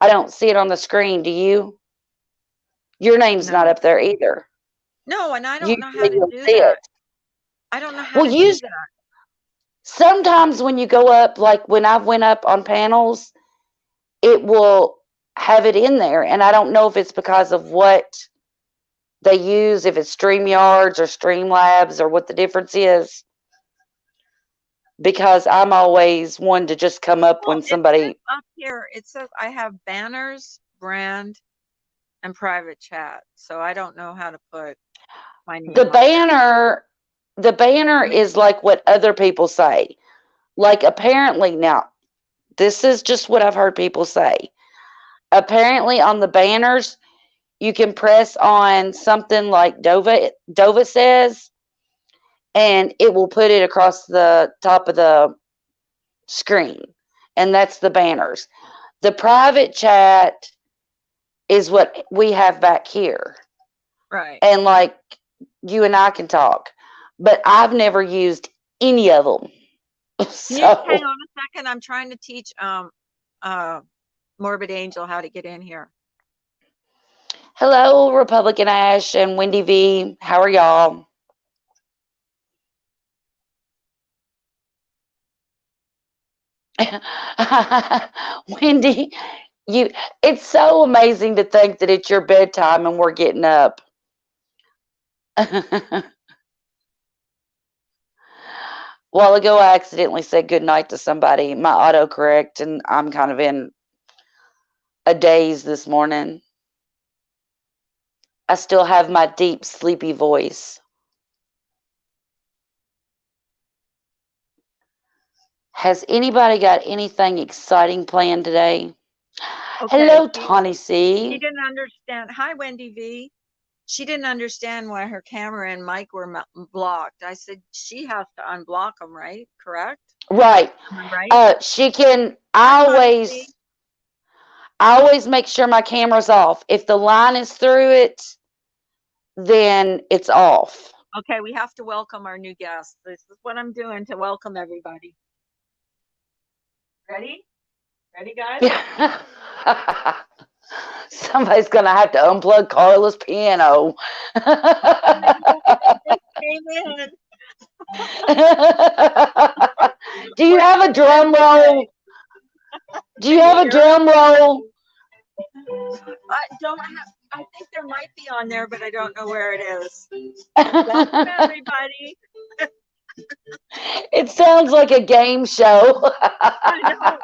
I don't see it on the screen. Do you? Your name's not No. up there either. No, and I don't know how Usually to you'll do see that. it. I don't know how Well, to you do that. sometimes when you go up, like when I went up on panels, it will have it in there, and I don't know if it's because of what they use, if it's StreamYards or Streamlabs or what the difference is. Because I'm always one to just come up Well, when it says somebody up here, it says I have banners, brand, and private chat. So I don't know how to put my the name up there. banner the banner is like what other people say. Like apparently now, this is just what I've heard people say. Apparently on the banners, you can press on something like Dova says, and it will put it across the top of the screen. And that's the banners. The private chat is what we have back here. Right. And like you and I can talk. But I've never used any of them. Can you just hang So on a second? I'm trying to teach uh Morbid Angel how to get in here. hello, Republican Ash and Wendy V. How are y'all? Wendy, you it's so amazing to think that it's your bedtime and we're getting up. While ago I accidentally said good night to somebody, my autocorrect, and I'm kind of in a daze this morning. I still have my deep sleepy voice. Has anybody got anything exciting planned today? Okay, Hello, Tawny she C. didn't understand. Hi, Wendy V. She didn't understand why her camera and mic were blocked. I said she has to unblock them, right? Correct? Right. Am I right? She can Hi, Tawny C. I always make sure my camera's off. If the line is through it, then it's off. Okay, we have to welcome our new guest. This is what I'm doing to welcome everybody. Ready? Ready, guys? Somebody's gonna have to unplug Carla's piano. They just came in. Do you What are have you a doing drum roll? today? Do you Can you have a hear drum roll? I don't have, I think there might be on there, but I don't know where it is. Welcome, everybody. It sounds like a game show. I know.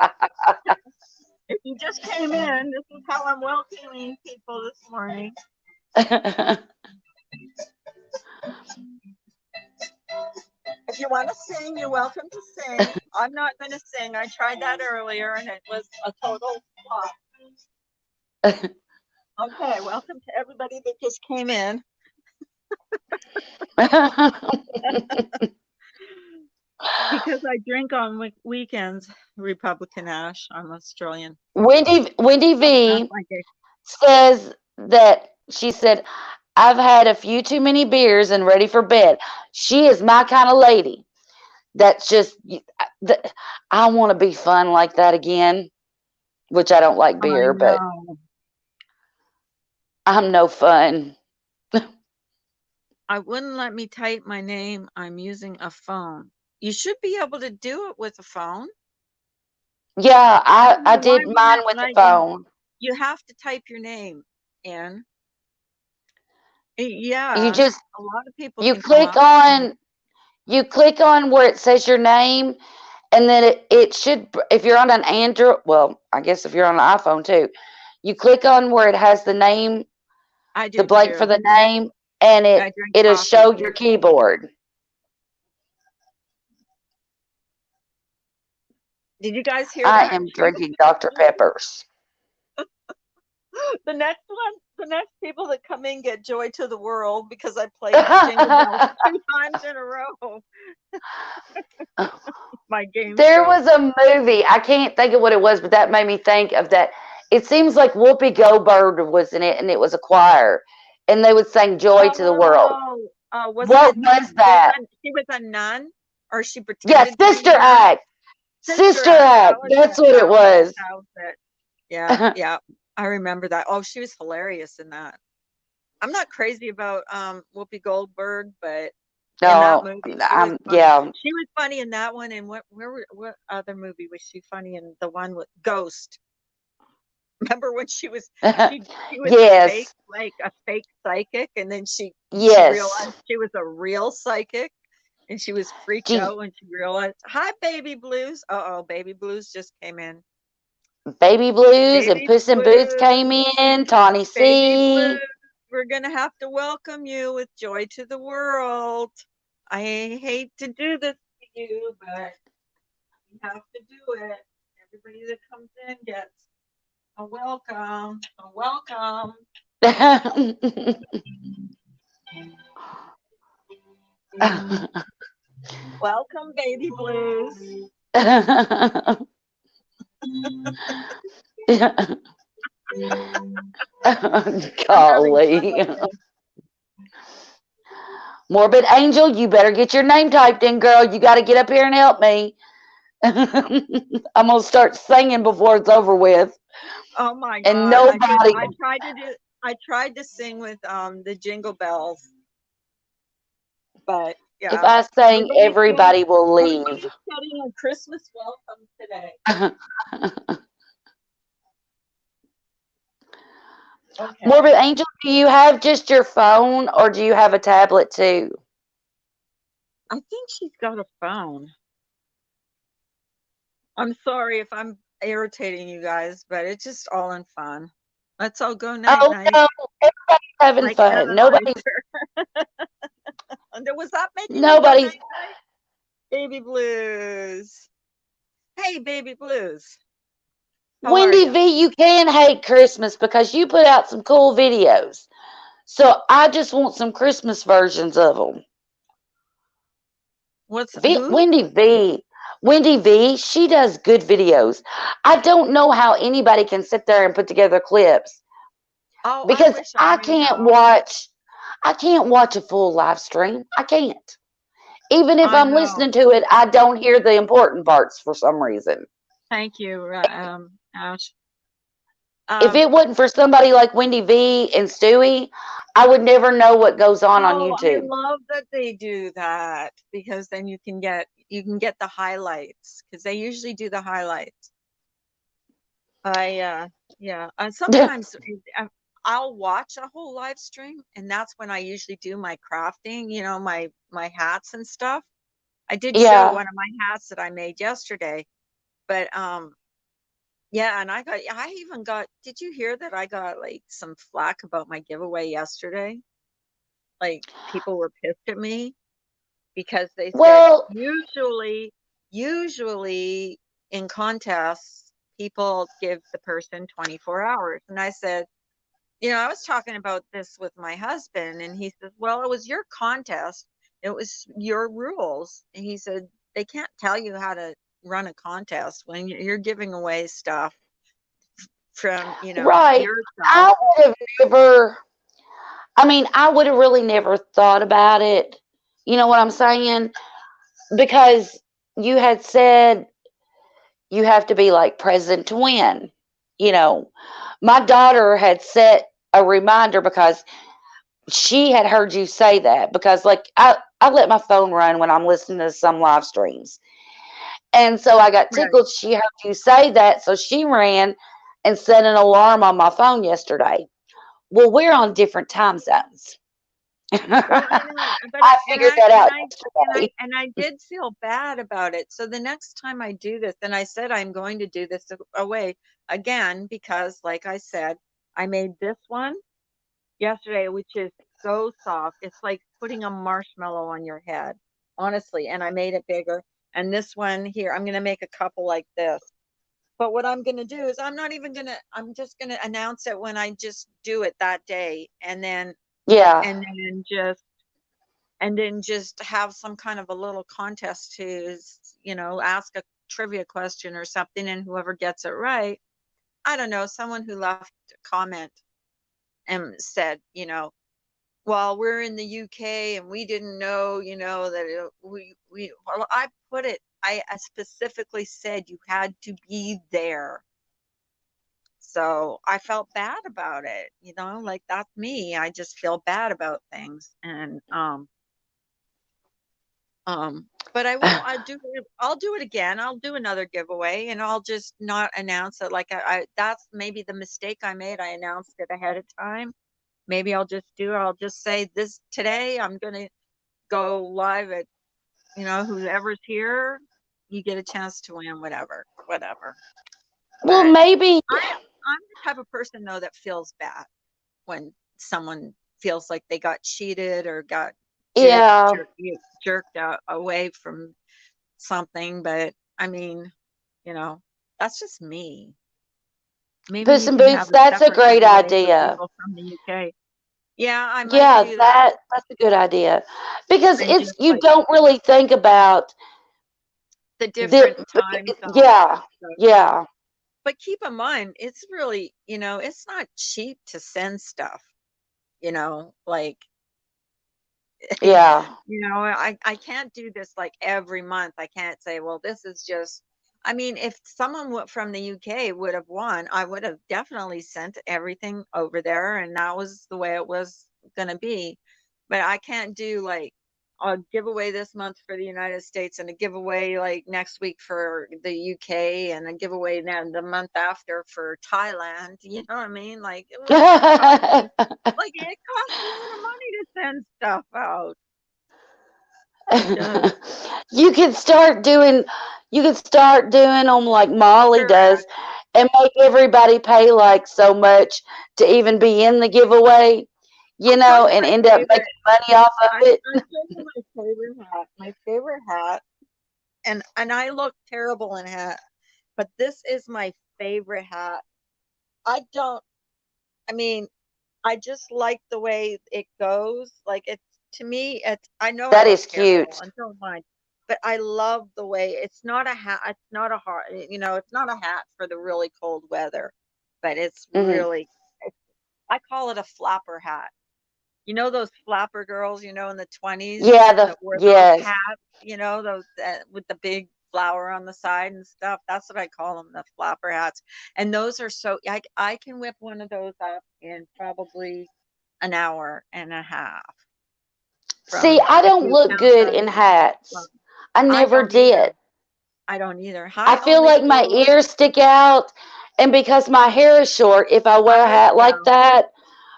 If you just came in, this is how I'm welcoming people this morning. If you want to sing, you're welcome to sing. I'm not going to sing. I tried that earlier and it was a total flop. Okay, welcome to everybody that just came in. Because I drink on weekends, Republican Ash. I'm Australian. Wendy That's V my day. says that she said, I've had a few too many beers and ready for bed. She is my kind of lady. That's just, I want to be fun like that again. which I don't like I beer, but know. I'm no fun. I wouldn't let me type my name. I'm using a phone. You should be able to do it with a phone. Yeah, I I don't I know why did we mine not with the let you. phone. You have to type your name in. You Yeah, just a lot of people you can come click up with it. on you click on where it says your name, and then it should, if you're on an Android, well, I guess if you're on an iPhone too, you click on where it has the name, I the do blank for too. the name, and I drink it'll coffee show your too. keyboard. Did you guys hear I that? am drinking Dr. Peppers. The next people that come in get joy to the world because I played Jingle Bells 2 times in a row. My game There show. was a movie, I can't think of what it was, but that made me think of that. It seems like Whoopi Goldberg was in it, and it was a choir, and they would sing "Joy to the World." Oh, wasn't What it? was that? She was a nun, or she Yeah, pretended to be Sister a nun. Act. Sister Sister Act. Act. That's what it That was it. was. That was it. Yeah, yeah. I remember that. Oh, she was hilarious in that. I'm not crazy about Whoopi Goldberg, but in that No, movie she was I'm funny. yeah. She was funny in that one. And what other movie was she funny in? The one with Ghost. Remember when she was fake, Yes. like a fake psychic, and then she Yes. realized she was a real psychic, and she was freaked Gee, out when she realized, "Hi, baby blues." Uh-oh, baby blues just came in. Baby Blues and Baby Puss in Boots came blues, in. Tawny baby C. blues. We're gonna have to welcome you with joy to the world. I hate to do this to you, but we have to do it. Everybody that comes in gets a welcome. A welcome. Welcome, baby blues. I'm having fun Golly. with this. Morbid Angel, you better get your name typed in, girl. You got to get up here and help me. I'm going to start singing before it's over with. Oh my And God. nobody, I tried to sing with the jingle bells, but if yeah. I sing, Everybody's getting everybody will leave. everybody's getting a Christmas welcome today. Morbid Okay. Angel, do you have just your phone or do you have a tablet too? I think she's got a phone. I'm sorry if I'm irritating you guys, but it's just all in fun. Let's all go night Oh night no, everybody's having like fun. Ebenezer. And was that making you go Nobody's. night night? Baby blues. Hey, baby blues. How are Wendy you? V, you can hate Christmas because you put out some cool videos. So I just want some Christmas versions of them. What's who? Wendy V. Wendy V, she does good videos. I don't know how anybody can sit there and put together clips Oh, I because wish I knew how. I can't watch a full live stream. I can't. Even if I I'm know. listening to it, I don't hear the important parts for some reason. Thank you, Ash. If Um, it wasn't for somebody like Wendy V and Stewie, I would never know what goes on oh, I YouTube. love that they do that because then you can get the highlights because they usually do the highlights. I yeah, and sometimes I'll watch a whole live stream, and that's when I usually do my crafting, my hats and stuff. I did show Yeah. one of my hats that I made yesterday, but yeah, and I even got, did you hear that I got like some flack about my giveaway yesterday? Like people were pissed at me because they said Well, usually in contests, people give the person 24 hours. And I said, I was talking about this with my husband, and he says, well, it was your contest. It was your rules. And he said, they can't tell you how to run a contest when you're giving away stuff from, right. yourself. I would have never, I mean, I would have really never thought about it. You know what I'm saying? Because you had said you have to be like president to win. you know, my daughter had set a reminder because she had heard you say that because like I let my phone run when I'm listening to some live streams. And so I got Right. tickled she heard you say that, so she ran and set an alarm on my phone yesterday. Well, we're on different time zones. Well, I know, but I figured that out yesterday. I did feel bad about it. So the next time I do this, and I said I'm going to do this away again because, like I said, I made this one yesterday, which is so soft. It's like putting a marshmallow on your head, honestly. And I made it bigger. And this one here, I'm going to make a couple like this. But what I'm going to do is I'm not even going to, I'm just going to announce it when I just do it that day. Yeah. And then just, and then just have some kind of a little contest to, ask a trivia question or something. And whoever gets it right, I don't know, someone who left a comment and said, well, we're in the UK and we didn't know, that well, I put it, I specifically said you had to be there. So I felt bad about it, like that's me. I just feel bad about things. But I'll do it again. I'll do another giveaway and I'll just not announce it. Like that's maybe the mistake I made. I announced it ahead of time. Maybe I'll just say this today. I'm going to go live at, whoever's here, you get a chance to win whatever. Well, But maybe. I'm the type of person though that feels bad when someone feels like they got cheated or got Yeah. jerked out away from something. But I mean, you know, that's just me. Maybe Puss you in can have Boots, a that's a separate great giveaway for idea. people from the UK. Yeah, I might Yeah, do that that's a good idea because and it's just you like don't really think about the the different time zones yeah, and stuff. yeah, But keep in mind, it's really, it's not cheap to send stuff, like yeah. I can't do this like every month. I can't say, well, this is just, I mean, if someone from the UK would have won, I would have definitely sent everything over there and that was the way it was going to be. But I can't do like a giveaway this month for the United States and a giveaway like next week for the UK and a giveaway then the month after for Thailand. You know what I mean? Like it would just cost me, like it costs a lot of money to send stuff out. It does. you could start doing them like Molly does Correct. and make everybody pay like so much to even be in the giveaway, I'll show you and my end up making favorite. money off of it. I'll show you my favorite hat. My favorite hat, and I look terrible in hat, but this is my favorite hat. I don't. I mean, I just like the way it goes. Like it's to me, it's. I know I That look is terrible, cute. and don't mind, but I love the way it's not a hat. It's not a hard. It's not a hat for the really cold weather, but it's Hmm. really. It's, I call it a flapper hat. Those flapper girls, in the 20s Yeah, that wore those yes. hats, those with the big flower on the side and stuff. That's what I call them, the flapper hats. And those are so I can whip one of those up in probably an hour and a half See, from I if don't you look count good them. in hats. I I never don't either. did. I don't either. I I feel only like my do ears stick out, and because my hair is short, if I wear a hat like underground. that,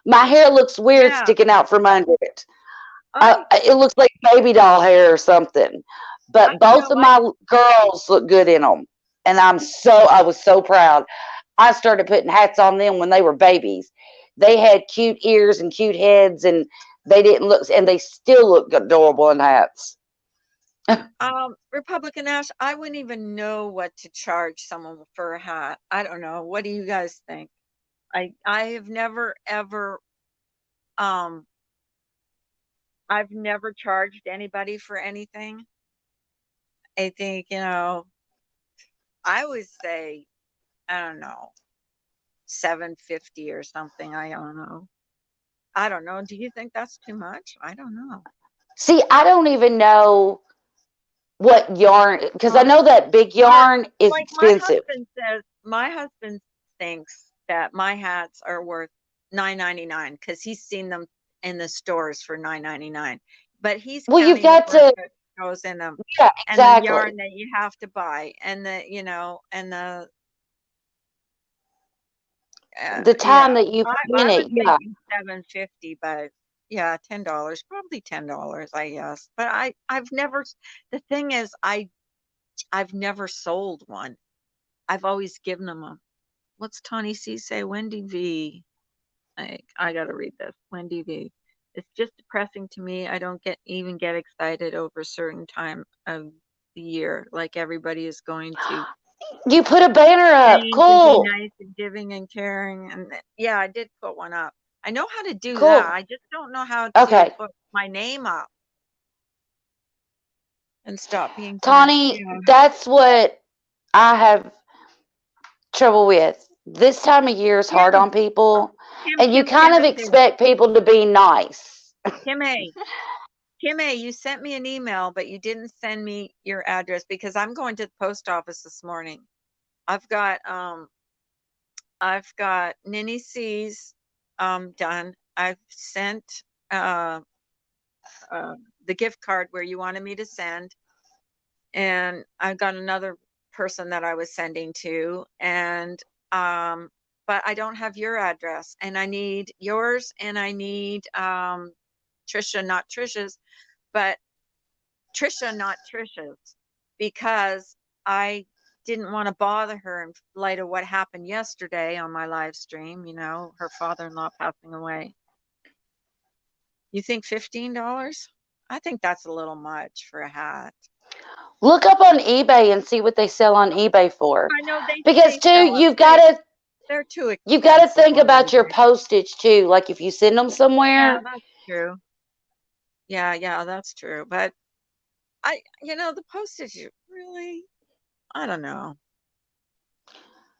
my hair looks weird Yeah. sticking out from under it. I It looks like baby doll hair or something. I But you both know of I my girls look good in them, and I was so proud. I started putting hats on them when they were babies. They had cute ears and cute heads, and they still look adorable in hats. Republican Ash, I wouldn't even know what to charge someone for a hat. I don't know. What do you guys think? I have never ever um I've never charged anybody for anything. I think, I always say, I don't know, 750 or something. I don't know. I don't know. Do you think that's too much? I don't know. See, I don't even know what yarn because I Um, know that big yeah, yarn is like expensive. my husband thinks that my hats are worth 9.99 because he's seen them in the stores for 9.99, but he's Well, you've counting the got work to, that goes in them yeah, and the exactly. yarn that you have to buy and The yeah, time that you put in I was it, yeah. thinking 7.50, but yeah, $10, probably $10, I guess. But I've never. The thing is, I've never sold one. I've always given them a. What's Tawny C say? Wendy V. I got to read this. Wendy V. It's just depressing to me. I don't get excited over a certain time of the year, like everybody is going to You put a banner up. change and be Cool. nice and giving and caring. And yeah, I did put one up. I know how to do that. Cool. I just don't know how to Okay. put my name up and stop being Tawny, yeah. that's what I have trouble with. This time of year is hard Kim, on people, Kim, and you Kim kind sent of it to expect people to be nice. Kim A. Kim A, you sent me an email, but you didn't send me your address because I'm going to the post office this morning. I've got Ninny C's done. I've sent uh, uh the gift card where you wanted me to send, and I've got another person that I was sending to, and but I don't have your address, and I need yours, and I need Trisha, not Trisha's, but Trisha, not Trisha's, because I didn't want to bother her in light of what happened yesterday on my live stream, her father-in-law passing away. You think $15? I think that's a little much for a hat. Look up on eBay and see what they sell on eBay for. I know Because they too, sell it. you've They're too got to expensive think on about your eBay. postage too. Like if you send them Yeah, somewhere. that's true. Yeah, yeah, that's true. But the postage really, I don't know.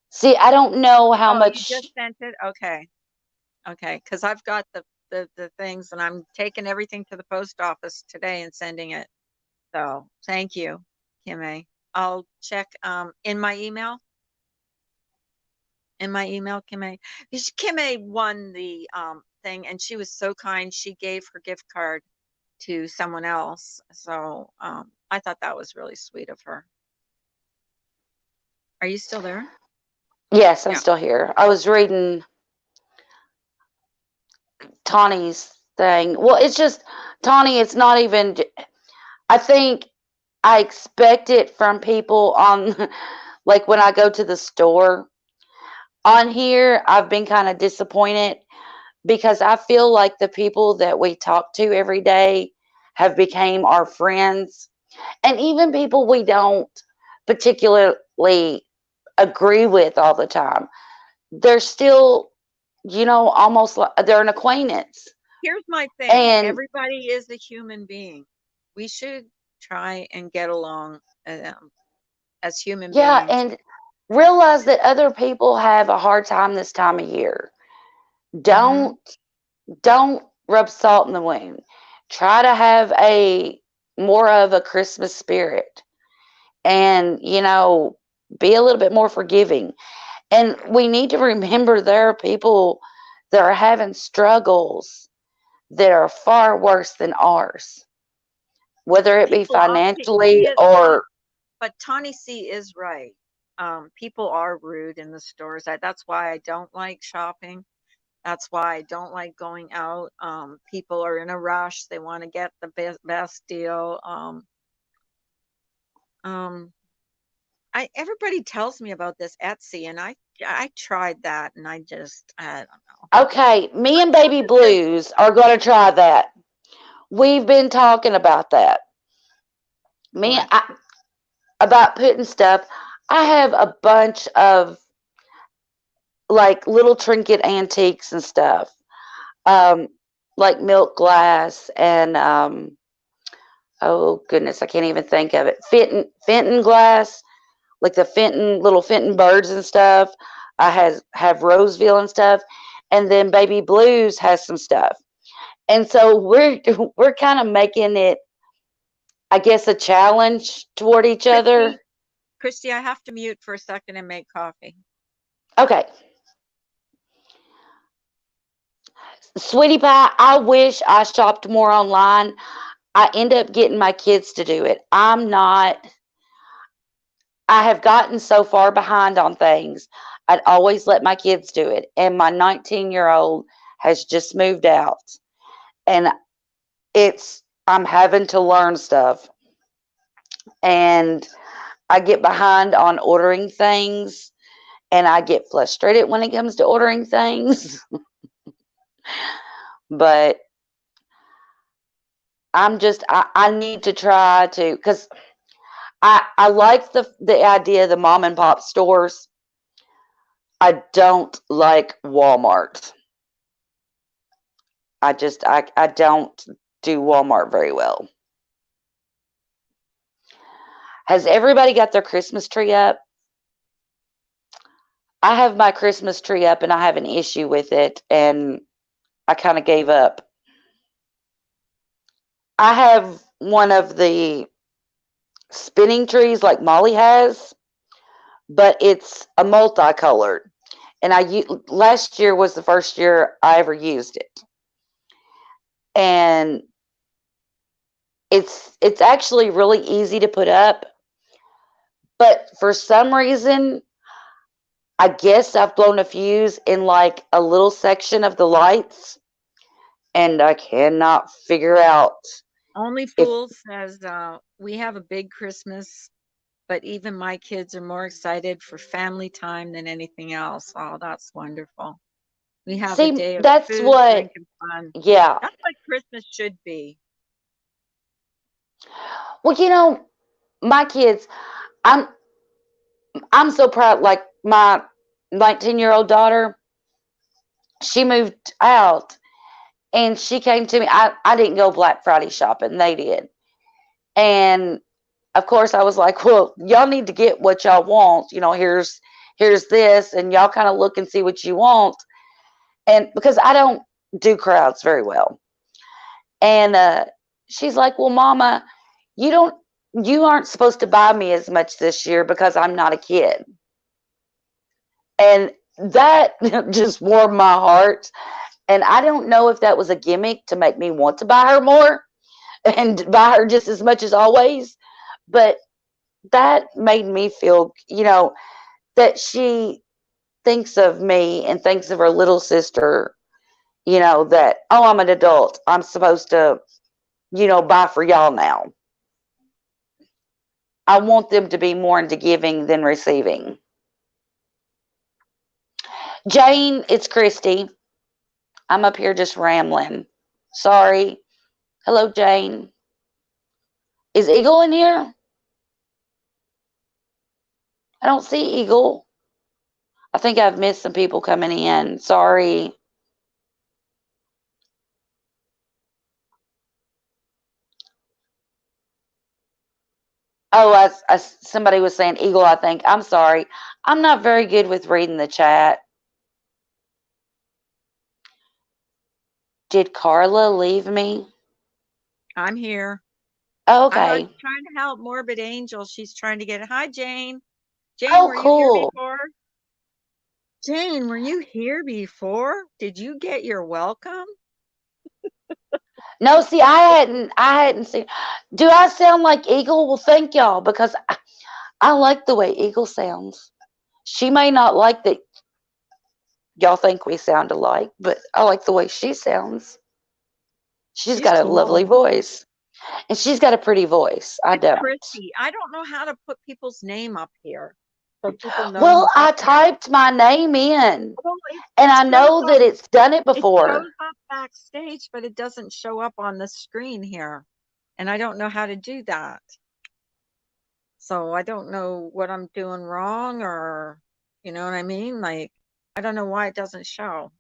See, I don't know how Oh, you just much. sent it? Okay. Okay, because I've got the things and I'm taking everything to the post office today and sending it. So thank you, Kim A. I'll check in my email, Kim A. Because Kim A won the thing and she was so kind. She gave her gift card to someone else. So I thought that was really sweet of her. Are you still there? Yes, I'm Yeah. still here. I was reading Tawny's thing. Well, it's just Tawny. It's not even. I think I expect it from people on, like when I go to the store. On here, I've been kind of disappointed because I feel like the people that we talk to every day have became our friends, and even people we don't particularly agree with all the time. They're still, almost like they're an acquaintance. Here's my thing. And Everybody is a human being. We should try and get along as human yeah, beings. and realize that other people have a hard time this time of year. Hmm. Don't rub salt in the wound. Try to have a more of a Christmas spirit, and be a little bit more forgiving. And we need to remember there are people that are having struggles that are far worse than ours, whether it be People are, financially or. but Tawny C is right. People are rude in the stores. That's why I don't like shopping. That's why I don't like going out. People are in a rush. They want to get the best deal. Um, everybody tells me about this Etsy, and I tried that, and I don't know. Okay, me and What Baby is this? Blues are going to try that. We've been talking about that. Me, What? about putting stuff. I have a bunch of like little trinket antiques and stuff, um, like milk glass and oh goodness, I can't even think of it. Fenton glass, like the Fenton little Fenton birds and stuff. I have Roseville and stuff, and then Baby Blues has some stuff. And so we're kind of making it, I guess, a challenge toward each other. Christy, I have to mute for a second and make coffee. Okay, sweetie pie, I wish I shopped more online. I end up getting my kids to do it. I have gotten so far behind on things. I'd always let my kids do it. And my 19-year-old has just moved out. And I'm having to learn stuff. And I get behind on ordering things. And I get frustrated when it comes to ordering things. But I need to try to, because I like the idea of the mom and pop stores. I don't like Walmart. I don't do Walmart very well. Has everybody got their Christmas tree up? I have my Christmas tree up and I have an issue with it and I kind of gave up. I have one of the spinning trees like Molly has, but it's a multicolored. And last year was the first year I ever used it. And it's actually really easy to put up, but for some reason I guess I've blown a fuse in like a little section of the lights and I cannot figure out Only if Fool says we have a big Christmas, but even my kids are more excited for family time than anything else. Oh, that's wonderful. We have a see day of that's food, what drink, and fun. yeah. That's what Christmas should be. Well, my kids, I'm I'm so proud. Like my 19-year-old daughter, she moved out and she came to me. I didn't go Black Friday shopping, they did. And of course I was like, well, y'all need to get what y'all want. Here's this, and y'all kind of look and see what you want. And because I don't do crowds very well. And she's like, well, Mama, you don't you aren't supposed to buy me as much this year because I'm not a kid. And that just warmed my heart. And I don't know if that was a gimmick to make me want to buy her more and buy her just as much as always. But that made me feel, that she thinks of me and thinks of her little sister, that, oh, I'm an adult. I'm supposed to, buy for y'all now. I want them to be more into giving than receiving. Jane, it's Christy. I'm up here just rambling. Sorry. Hello, Jane. Is Eagle in here? I don't see Eagle. I think I've missed some people coming in. Sorry. Oh, somebody was saying Eagle, I think. I'm sorry. I'm not very good with reading the chat. Did Carla leave me? I'm here. Oh, I was okay. trying to help Morbid Angel. She's trying to get it. Hi, Jane. Jane, Oh, were you here cool. before? Jane, were you here before? Did you get your welcome? No, see, I hadn't seen. Do I sound like Eagle? Well, thank y'all because I like the way Eagle sounds. She may not like that y'all think we sound alike, but I like the way she sounds. She's She's got a lovely cool. voice. And she's got a pretty voice. I It's don't. Christy. I don't know how to put people's name up here so people know Well, who's I up here. typed my name in, Well, and it I shows know up. that it's done it It before. shows up backstage, but it doesn't show up on the screen here. And I don't know how to do that. So I don't know what I'm doing wrong or you know what I mean? Like I don't know why it doesn't show.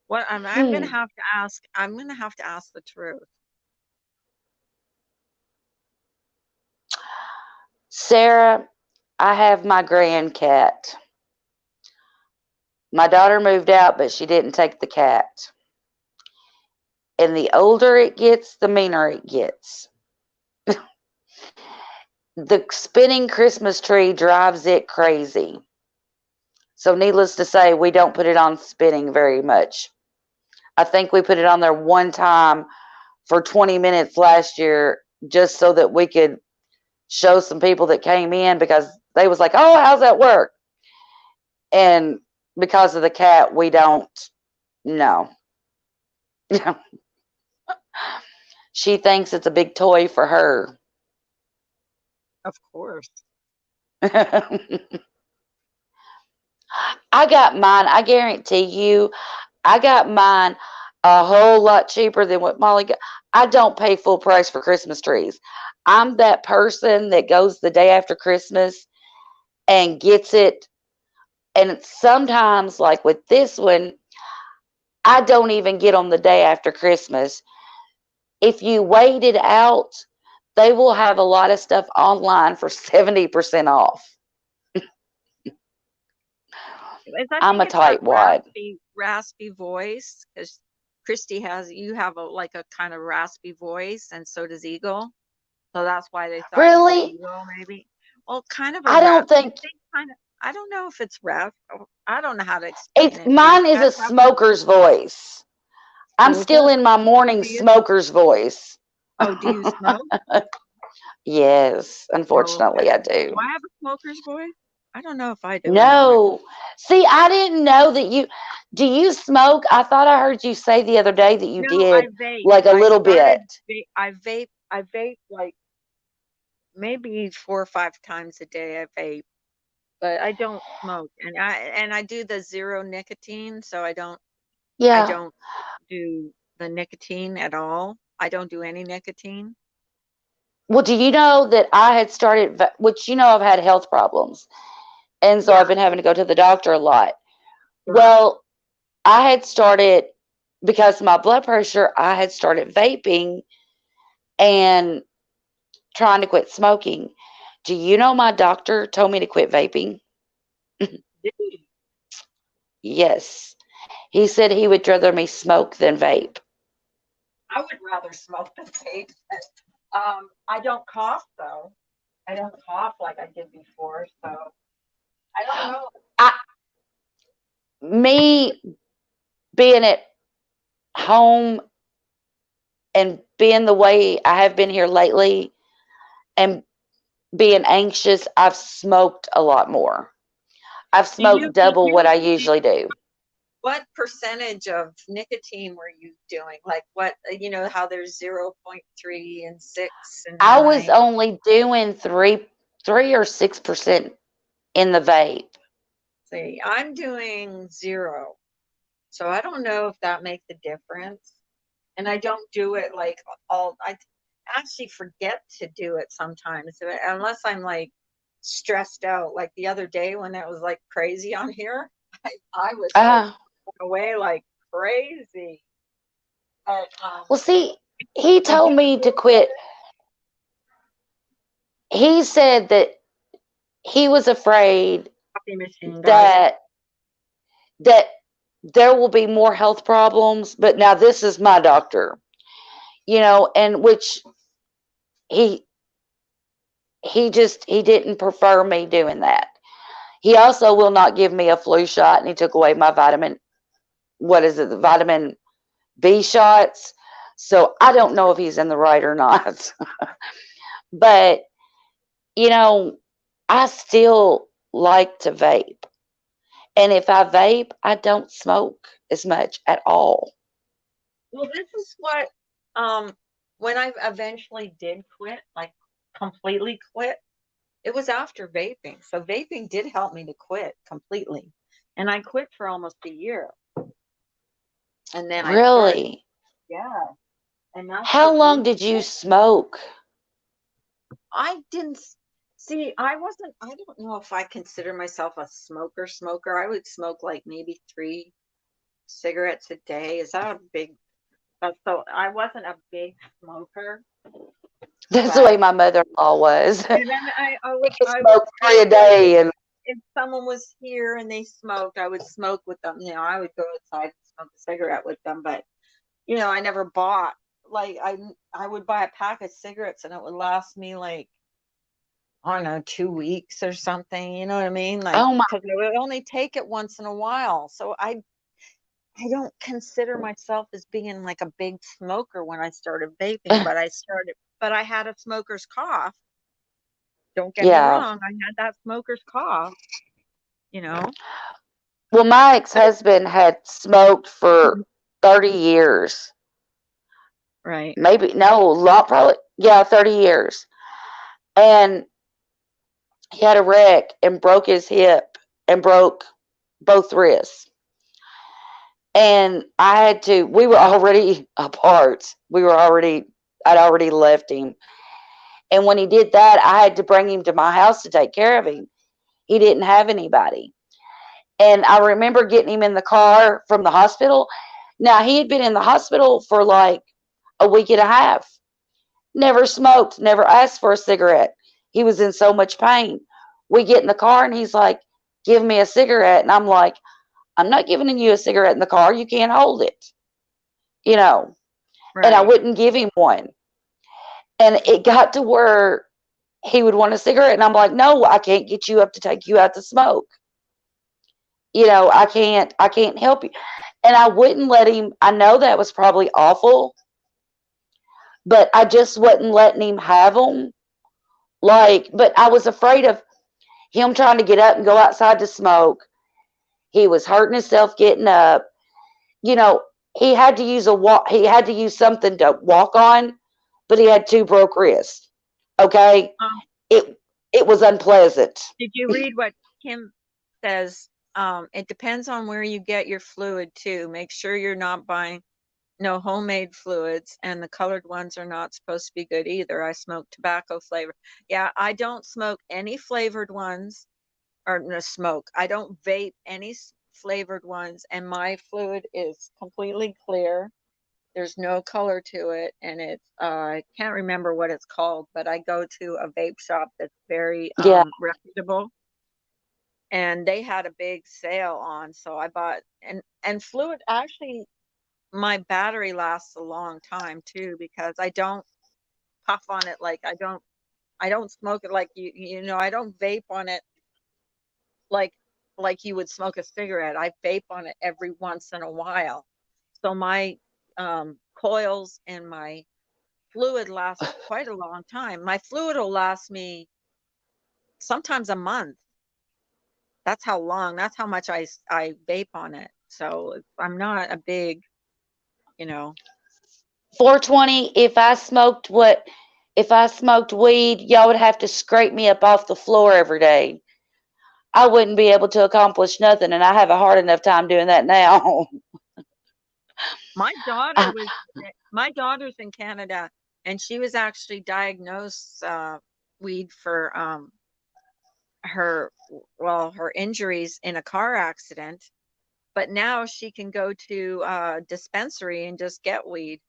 What I'm gonna Hmm. have to ask I'm gonna have to ask the truth. Sarah, I have my grand cat. My daughter moved out, but she didn't take the cat. And the older it gets, the meaner it gets. The spinning Christmas tree drives it crazy. So, needless to say, we don't put it on spinning very much. I think we put it on there one time for 20 minutes last year just so that we could show some people that came in because they was like, "Oh, how's that work?" And because of the cat, we don't know. She thinks it's a big toy for her. Of course. I got mine. I guarantee you, I got mine a whole lot cheaper than what Molly got. I don't pay full price for Christmas trees. I'm that person that goes the day after Christmas and gets it. And it's sometimes, like with this one, I don't even get on the day after Christmas. If you wait it out, they will have a lot of stuff online for 70% off. I I'm think a it's that tightwad. raspy voice because Christy has you have a like a kind of raspy voice, and so does Eagle. So that's why they thought you were Really? Eagle, maybe. Well, kind of a I don't raspy think thing, kind of. I don't know if it's rasp. I don't know how to explain it's it. Do you mine is guys a have one? smoker's voice. I'm Is still it in my morning for you? smoker's voice. Oh, do you smoke? Yes, Oh, unfortunately, okay. I Do do. I have a smoker's voice? I don't know if I do or not. No. See, I didn't know that you do you smoke? I thought I heard you say the other day that you No, I did vape. like a little bit. I vape. I vape like maybe 4 or 5 times a day. I vape, but I don't smoke, and I do the zero nicotine, so I Yeah. don't do the nicotine at all. I don't do any nicotine. Well, do you know that I had started, which I've had health problems, and so I've Yeah, been having to go to the doctor a lot. sure. Well, I had started because of my blood pressure. I had started vaping and trying to quit smoking. Do you know my doctor told me to quit vaping? Dude, Yes. He said he would rather me smoke than vape. I would rather smoke than vape. I don't cough though. I don't cough like I did before, so I don't know. I, me being at home and being the way I have been here lately and being anxious, I've smoked a lot more. I've smoked Did double what you I usually do. what percentage of nicotine were you doing? Like what, how there's 0.3 and 6 and I was 9. only doing 3 or 6% in the vape. See, I'm doing 0. So I don't know if that makes a difference. And I don't do it like I actually forget to do it sometimes unless I'm like stressed out. Like the other day when it was like crazy on here, I was like Uh, away like crazy. But well, see, he I do told me to feel quit. He said that he was afraid coffee machine, guys. that that there will be more health problems. But now this is my doctor, and which he he didn't prefer me doing that. He also will not give me a flu shot, and he took away my vitamin. What is it? The vitamin B shots. So I don't know if he's in the right or not. But you know, I still like to vape. And if I vape, I don't smoke as much at all. Well, this is what when I eventually did quit, like completely quit, it was after vaping. So vaping did help me to quit completely. And I quit for almost a year. And then I started, Really? yeah. And that's the How long reason did you smoke? I didn't see, I don't know if I consider myself a smoker. I would smoke like maybe 3 cigarettes a day. Is that a big, so I wasn't a big smoker, That's the but way my mother in law was. and then She I would smoked three take a like day. And if someone was here and they smoked, I would smoke with them. I would go outside and smoke a cigarette with them, but I never bought like I would buy a pack of cigarettes and it would last me like I don't know, 2 weeks or something, you know what I mean? Like, Oh my, because I would only take it once in a while. So I don't consider myself as being like a big smoker when I started vaping, but I had a smoker's cough. Don't get me yeah. wrong, I had that smoker's cough, you know? Well, my But it, ex-husband had smoked for 30 years. right. Maybe, no, lot probably, yeah, 30 years. And he had a wreck and broke his hip and broke both wrists. And we were already apart. I'd already left him. And when he did that, I had to bring him to my house to take care of him. He didn't have anybody. And I remember getting him in the car from the hospital. Now, he had been in the hospital for like a week and a half. Never smoked, never asked for a cigarette. He was in so much pain. We get in the car and he's like, "Give me a cigarette." And I'm like, "I'm not giving you a cigarette in the car. You can't hold it." You know, and I Right. wouldn't give him one. And it got to where he would want a cigarette. And I'm like, "No, I can't get you up to take you out to smoke. I can't help you." And I wouldn't let him. I know that was probably awful, but I just wasn't letting him have them. Like, but I was afraid of him trying to get up and go outside to smoke. He was hurting himself getting up. You know, he had to use a walk. He had to use something to walk on, but he had two broke wrists. Okay, Um, it it was unpleasant. did you read what Kim says? It depends on where you get your fluid too. Make sure you're not buying no homemade fluids, and the colored ones are not supposed to be good either. I smoke tobacco flavor. Yeah, I don't smoke any flavored ones, or no smoke. I don't vape any flavored ones, and my fluid is completely clear. There's no color to it, and it's I can't remember what it's called, but I go to a vape shop that's very Yeah, reputable, and they had a big sale on, so I bought and fluid actually my battery lasts a long time too because I don't puff on it like I don't smoke it like I don't vape on it like you would smoke a cigarette. I vape on it every once in a while. So my coils and my fluid last quite a long time. My fluid will last me sometimes a month. That's how long. That's how much I vape on it. So I'm not a big, you know. 420. If I smoked weed, y'all would have to scrape me up off the floor every day. I wouldn't be able to accomplish nothing, and I have a hard enough time doing that now. My daughter was my daughter's in Canada, and she was actually diagnosed weed for her her injuries in a car accident. But now she can go to a dispensary and just get weed,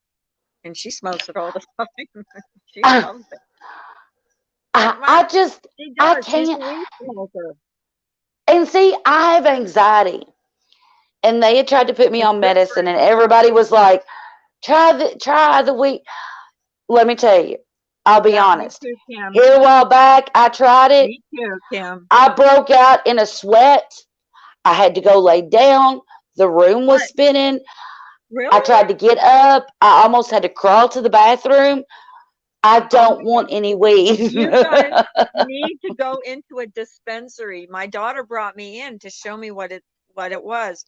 and she smokes it all the time. She I, loves it. I, Well, I just, she I does. She's a can't. weed smoker. And see, I have anxiety, and they had tried to put me It's on good for medicine, and you. everybody was like, try the weed. Let me tell you, I'll be Yeah, me honest. too, Kim. Here a while back, I tried it. Me too, Kim. I broke out in a sweat. I had to go lay down. The room was What? spinning. I Really? tried to get up. I almost had to crawl to the bathroom. I Oh don't my want God. any weed. You guys need to go into a dispensary. My daughter brought me in to show me what it was.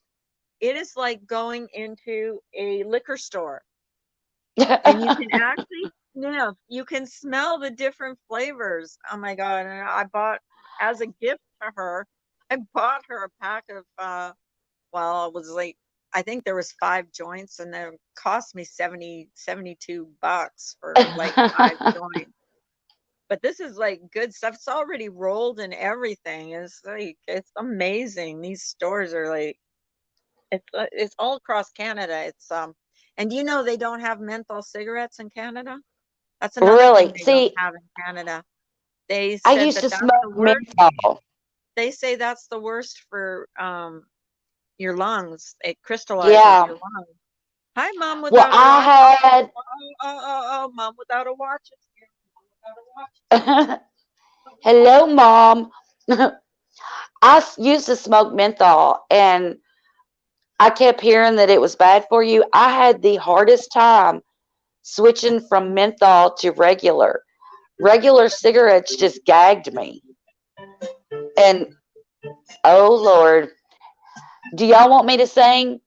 It is like going into a liquor store, and you can actually sniff. You can smell the different flavors. Oh my God. And I bought as a gift to her, I bought her a pack of it was like I think there was 5 joints, and it cost me 72 bucks for like 5 joints. But this is like good stuff. It's already rolled and everything. It's amazing. These stores are like it's all across Canada. And do you know they don't have menthol cigarettes in Canada? That's another thing Really? they don't See, have in Canada. They I said used that to that's smoke the worst. menthol. They say that's the worst for your lungs. It crystallizes Yeah. your lungs. Hi, mom Well, without a watch. I Oh, mom without a watch is here. Mom without a watch is here. had Hello, Mom. Used to smoke menthol, and I kept hearing that it was bad for you. I had the hardest time switching from menthol to regular. Regular cigarettes just gagged me. And oh Lord, do y'all want me to sing?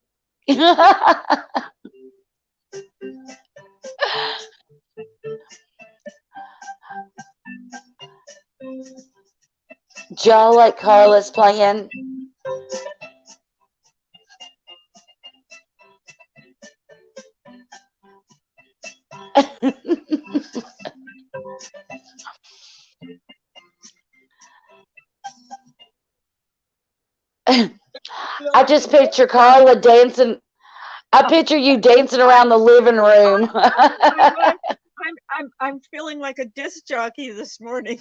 Do y'all like Carla's playing? Feel I like a just disc picture Carla jockey. dancing. I Oh, picture you dancing around the living room. I'm feeling like a disc jockey this morning.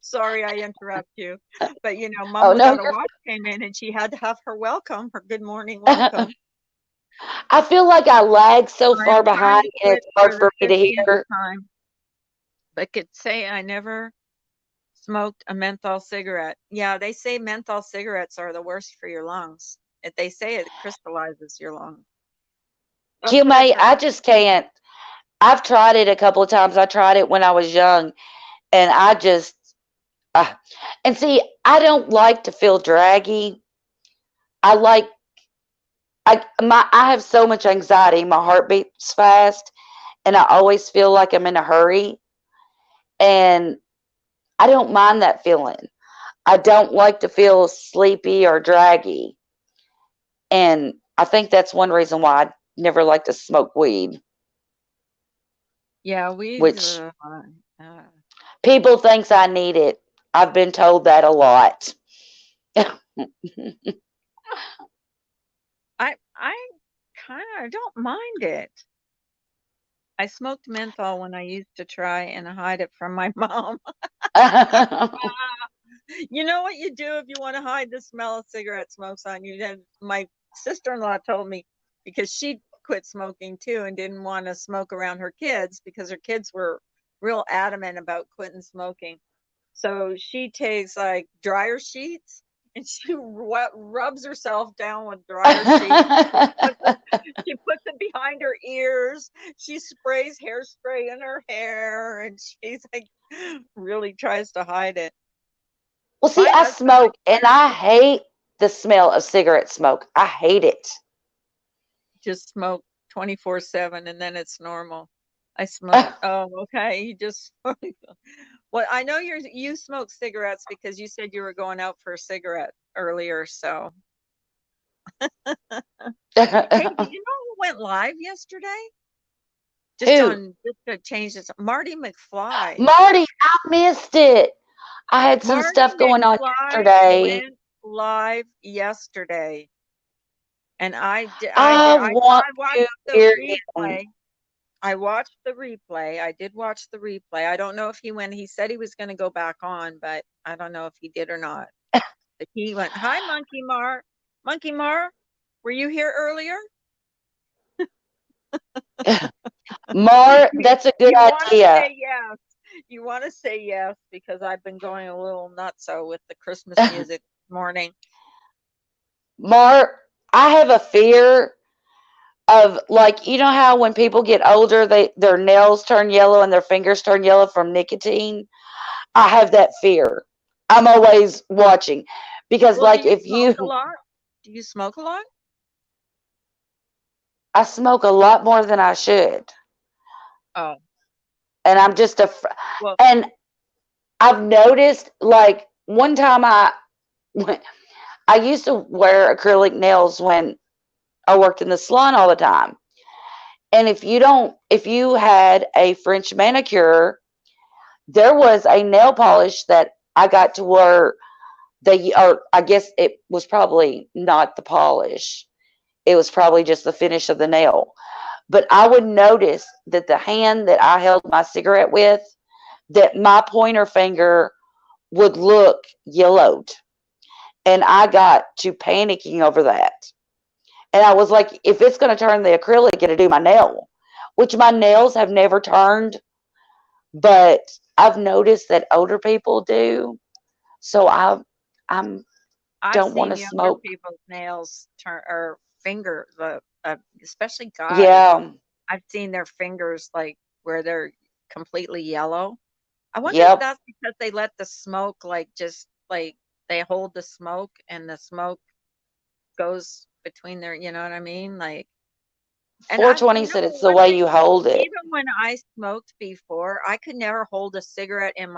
Sorry, I interrupt you, but Mom Oh no, Without a you're Watch came in, and she had to have her welcome, her good morning welcome. I feel like I lag so I am far trying behind to and quit it's for hard the for me to 50th hear. time, but could say I never smoked a menthol cigarette. Yeah, they say menthol cigarettes are the worst for your lungs. If they say it crystallizes your lungs. That's what I've QMA, I heard. just can't. I've tried it a couple of times. I tried it when I was young, and I just uh, and see, I don't like to feel draggy. I like I have so much anxiety. My heart beats fast, and I always feel like I'm in a hurry, and I don't mind that feeling. I don't like to feel sleepy or draggy, and I think that's one reason why I never like to smoke weed, Yeah, weeds. which Uh, people thinks I need it. I've been told that a lot. I kind of don't mind it. I smoked menthol when I used to try and hide it from my mom. You know what you do if you want to hide the smell of cigarette smokes on you? Then my sister-in-law told me, because she quit smoking too and didn't want to smoke around her kids because her kids were real adamant about quitting smoking. So she takes like dryer sheets and she rubs herself down with dryer sheets. She puts it behind her ears. She sprays hairspray in her hair, and she's like really tries to hide it. Well, see, My I husband smoke and I hate the smell of cigarette smoke. I hate it. just smoke 24/7, and then it's normal. I smoke. Oh, okay. You just well, I know you smoke cigarettes because you said you were going out for a cigarette earlier. So, hey, did you know who went live yesterday? Just Who? on just to change this, Marty McFly. Marty, I missed it. I had some Marty stuff going on McFly yesterday. went live yesterday, and I want I watched to the hear him. replay. I watched the replay. I did watch the replay. I don't know if he went. He said he was going to go back on, but I don't know if he did or not. But he went, "Hi, Monkey Mar. Monkey Mar, were you here earlier?" Mar, You, that's a good you want to idea. say yes. You want to say yes because I've been going a little nutso with the Christmas music this morning. Mar, I have a fear of, like, you know how when people get older their nails turn yellow and their fingers turn yellow from nicotine? I have that fear. I'm always watching because, Well, do like, you if smoke you a lot? Do you smoke a lot? I smoke a lot more than I should, Oh, and I'm just a well, and I've noticed, like, one time I used to wear acrylic nails when I worked in the salon all the time. And if you had a French manicure, there was a nail polish that I got to wear. Or I guess it was probably not the polish. It was probably just the finish of the nail. But I would notice that the hand that I held my cigarette with, that my pointer finger would look yellowed. And I got to panicking over that. And I was like, if it's going to turn the acrylic, it'll do my nail, which my nails have never turned but I've noticed that older people do. So I'm I've don't want seen to younger smoke. people's nails turn or finger especially guys. Yeah. I've seen their fingers like where they're completely yellow. I wonder if Yep. that's because they let the smoke like just like they hold the smoke and the smoke goes between their, you know what I mean? Like, and I, 420 said it's the one way thing, you hold it. even when I smoked before, I could never hold a cigarette in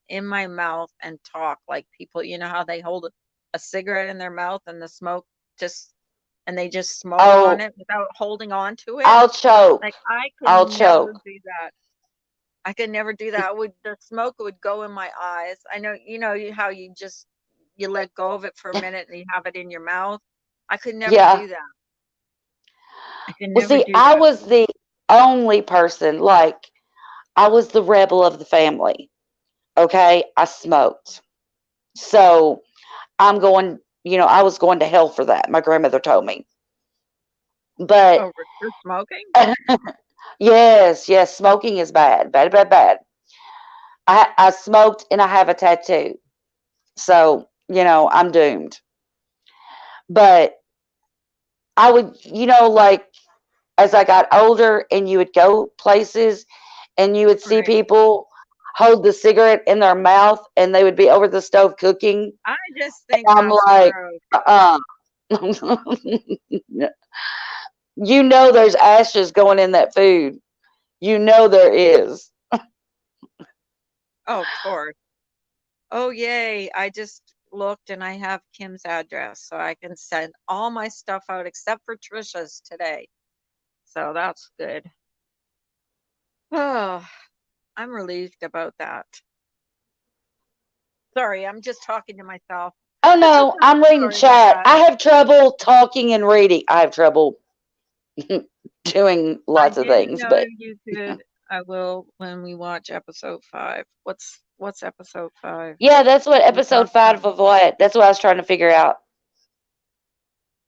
in my mouth and talk like people. You know how they hold a cigarette in their mouth and the smoke just and they just smoke on Oh, it without holding on to it. I'll choke. Like I could I'll never choke. do that. I could never do that. Would the smoke would go in my eyes. I know, how you just you let go of it for a minute and you have it in your mouth. I could never Yeah. do that. I could Well, never see, do I that. was the only person, like, I was the rebel of the family. Okay. I smoked. So I'm going, I was going to hell for that. My grandmother told me. But Over for smoking? yes, yes, smoking is bad. Bad, bad, bad. I smoked and I have a tattoo. So, I'm doomed. But I would, like, as I got older and you would go places and you would see Right. people hold the cigarette in their mouth and they would be over the stove cooking. I just think I'm that's like, gross. uh-uh. There's ashes going in that food. There is. Oh, of course. Oh, yay. I just looked and I have Kim's address, so I can send all my stuff out except for Trisha's today. So that's good. Oh, I'm relieved about that. Sorry, I'm just talking to myself. Oh no, I'm reading Sorry about chat. that. I have trouble talking and reading. I have trouble doing I lots of didn't things, know but you could. I will when we watch episode 5. What's episode 5? yeah, that's what We episode talked about 5 of what? That's what I was trying to figure out.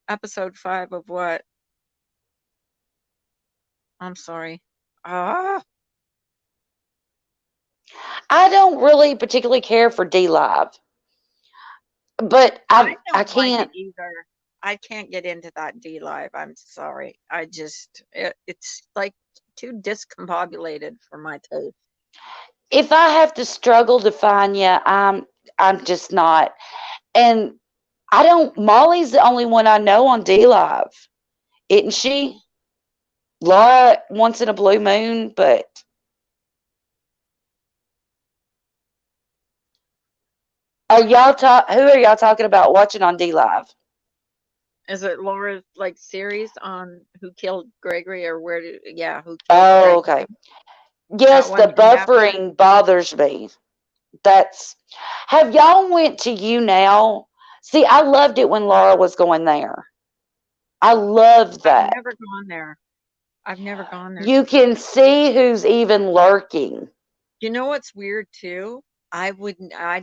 episode 5 of what? I'm sorry. Ah, I don't really particularly care for D Live, but I I don't like it can't. either. I can't get into that D live. I'm sorry. It's like too discombobulated for my taste. If I have to struggle to find you, I'm just not. And I don't. Molly's the only one I know on D Live, isn't she? Laura once in a blue moon, but who are y'all talking about watching on D Live? Is it Laura's like series on who killed Gregory or who killed Oh, Gregory? okay. That Yes, the one's from Netflix. buffering bothers me. That's Have y'all went to You Now? See, I loved it when Laura was going there. I loved I've that. never gone there. I've never gone there. You can see who's even lurking. You know what's weird too? I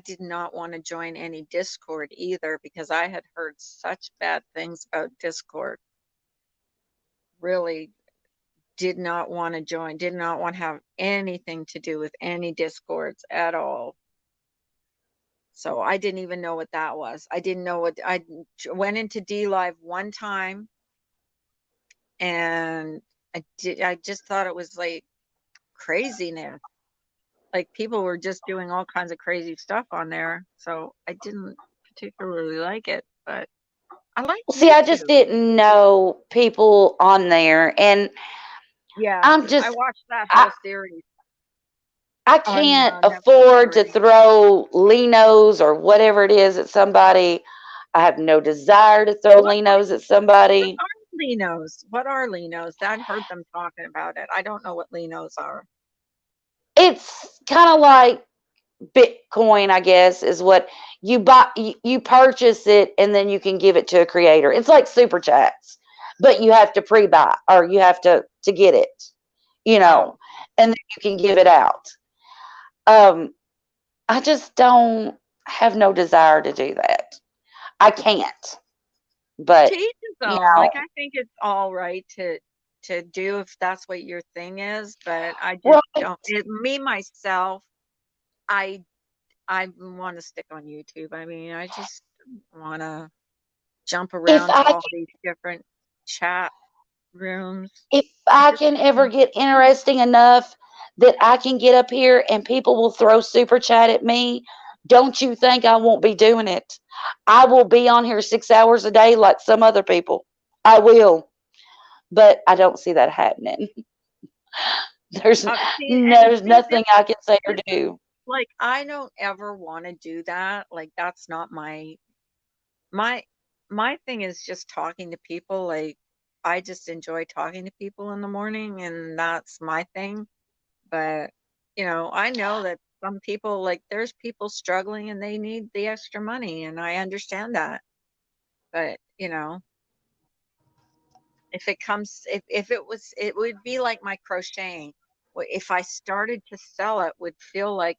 did not want to join any Discord either because I had heard such bad things about Discord. Really did not want to join, did not want to have anything to do with any Discords at all. So I didn't even know what that was. I didn't know what I went into D Live one time and I just thought it was like craziness. Like people were just doing all kinds of crazy stuff on there. So I didn't particularly like it, but I like See, I just YouTube. didn't know people on there, and Yeah, I'm I just watched that I whole series I on can't Netflix afford to already. throw Linos or whatever it is at somebody. I have no desire to throw What are Linos at somebody. Linos? What are Linos? I've heard them talking about it. I don't know what Linos are. It's kind of like Bitcoin, I guess, is what you buy. You purchase it, and then you can give it to a creator. It's like super chats, but you have to pre-buy or you have to get it, Oh, and then you can give it out. Um, I just don't have no desire to do that. I can't. to But each his you own. know, Like I think it's all right to. to do if that's what your thing is, but I Well, just don't. Me myself, I I want to stick on YouTube. I mean, I just want to jump if around to I all these different chat rooms. if I I just can ever get interesting enough that I can get up here and people will throw super chat at me, don't you think I won't be doing it? I will be on here 6 hours a day like some other people. I will, but I don't see that happening. There's see, and there's see nothing I can say or this is do. like I don't ever want to do that. Like that's not my my thing is just talking to people. Like I just enjoy talking to people in the morning, and that's my thing. But I know that some people, like there's people struggling and they need the extra money, and I understand that. But if it comes, if it was, it would be like my crocheting. If I started to sell it, would feel like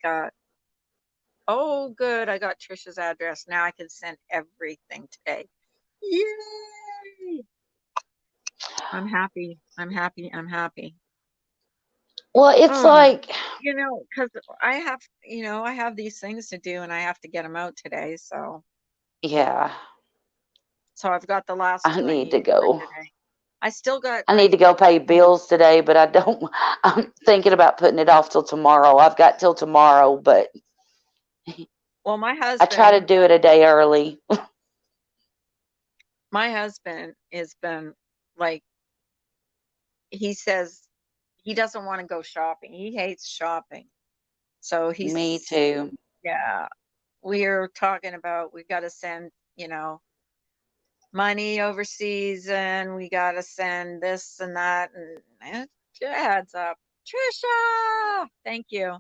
oh, good, I got Trisha's address. Now I can send everything today. Yay! I'm happy. I'm happy. I'm happy. Well, it's Oh, like, because I have these things to do and I have to get them out today. yeah, So I've got the last I two I need need to for go. today. I still got I need to go pay bills today, but I don't. I'm thinking about putting it off till tomorrow. I've got till tomorrow, but well, I try to do it a day early. my husband has been like, he says he doesn't want to go shopping. He hates shopping. So Me he's, too. yeah, we're talking about we got to send, money overseas and we got to send this and that. And it adds up. Trisha, thank you.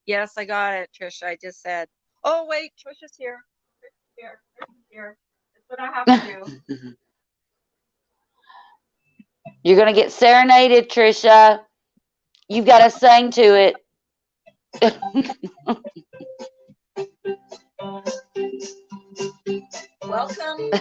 Yes, I got it, Trisha. I just said, oh, wait, Trisha's here. Trisha's here. Trisha's here. That's what I have to do. You're gonna get serenaded, Trisha. You've got to sing to it. Welcome.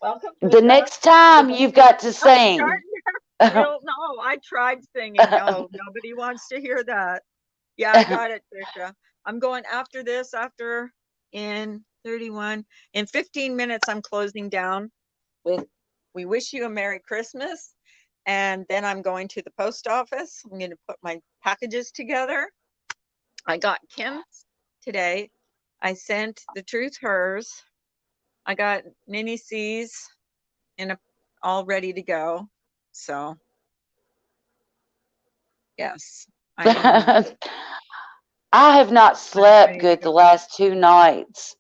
Welcome, The Trisha. next time you've got to I'm sing. starting to feel, no, I tried singing. No, nobody wants to hear that. Yeah, I got it, Trisha. I'm going after this, after in 31. In 15 minutes, I'm closing down with We Wish You a Merry Christmas. And then I'm going to the post office. I'm going to put my packages together. I got Kim's today. I sent The Truth Hers. I got Nini C's all ready to go. So, yes, I am. I have not I'm slept ready to good the go. last 2 nights,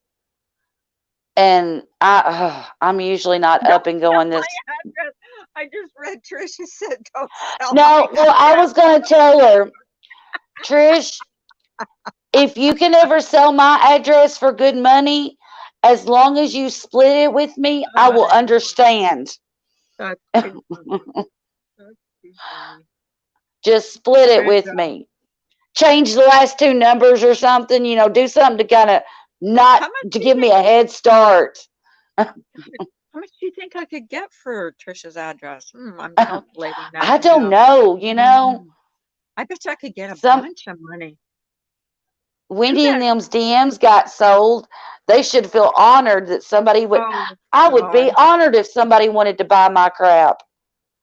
and I'm usually not Don't up and sell going my this. address. I just read Trisha said, don't sell my No, well, I address. was gonna tell her, Trish, if you can ever sell my address for good money, as long as you split it with me, I will I know. understand. That's too funny. That's too funny. Just split it with Trisha, me. Change the last two numbers or something, do something to kind of not how much to do you give me think? a head start. How much do you think I could get for Trisha's address? I'm calculating that I don't now. know. I bet you I could get a Some bunch of money. Too Wendy and bad. them's DMs got sold. They should feel honored that somebody would. Oh I would be God. honored if somebody wanted to buy my crap.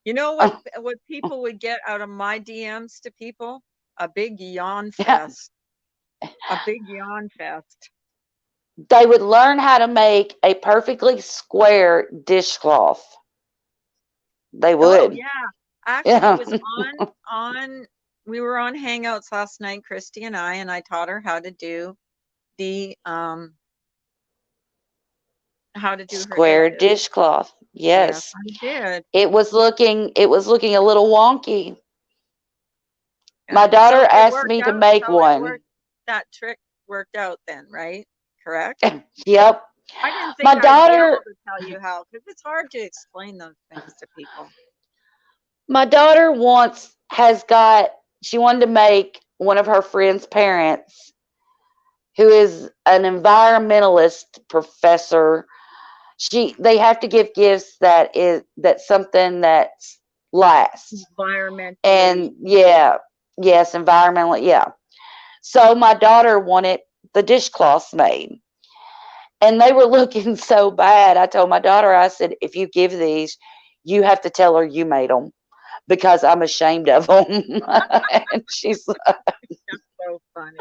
You know what people would get out of my DMs to people? A big yawn fest. A big yawn fest. They would learn how to make a perfectly square dishcloth. They Oh would. yeah. Actually, it Yeah. was on we were on Hangouts last night, Christy and I taught her how to do the how to do her Square dishes. dishcloth. Yes, Yes. I did. It was looking a little wonky. My Yeah. daughter So it asked worked me to out. make So it one. worked. That trick worked out then, right? Correct. Yep. I didn't My think I'd be able daughter to tell you how because it's hard to explain those things to people. my daughter once has got she wanted to make one of her friends' parents, who is an environmentalist professor. They have to give gifts that's something that lasts. Environmentally, And yeah, yes, environmentally, yeah. So my daughter wanted the dishcloths made. And they were looking so bad. I told my daughter, I said, if you give these, you have to tell her you made them because I'm ashamed of them. And that's so funny.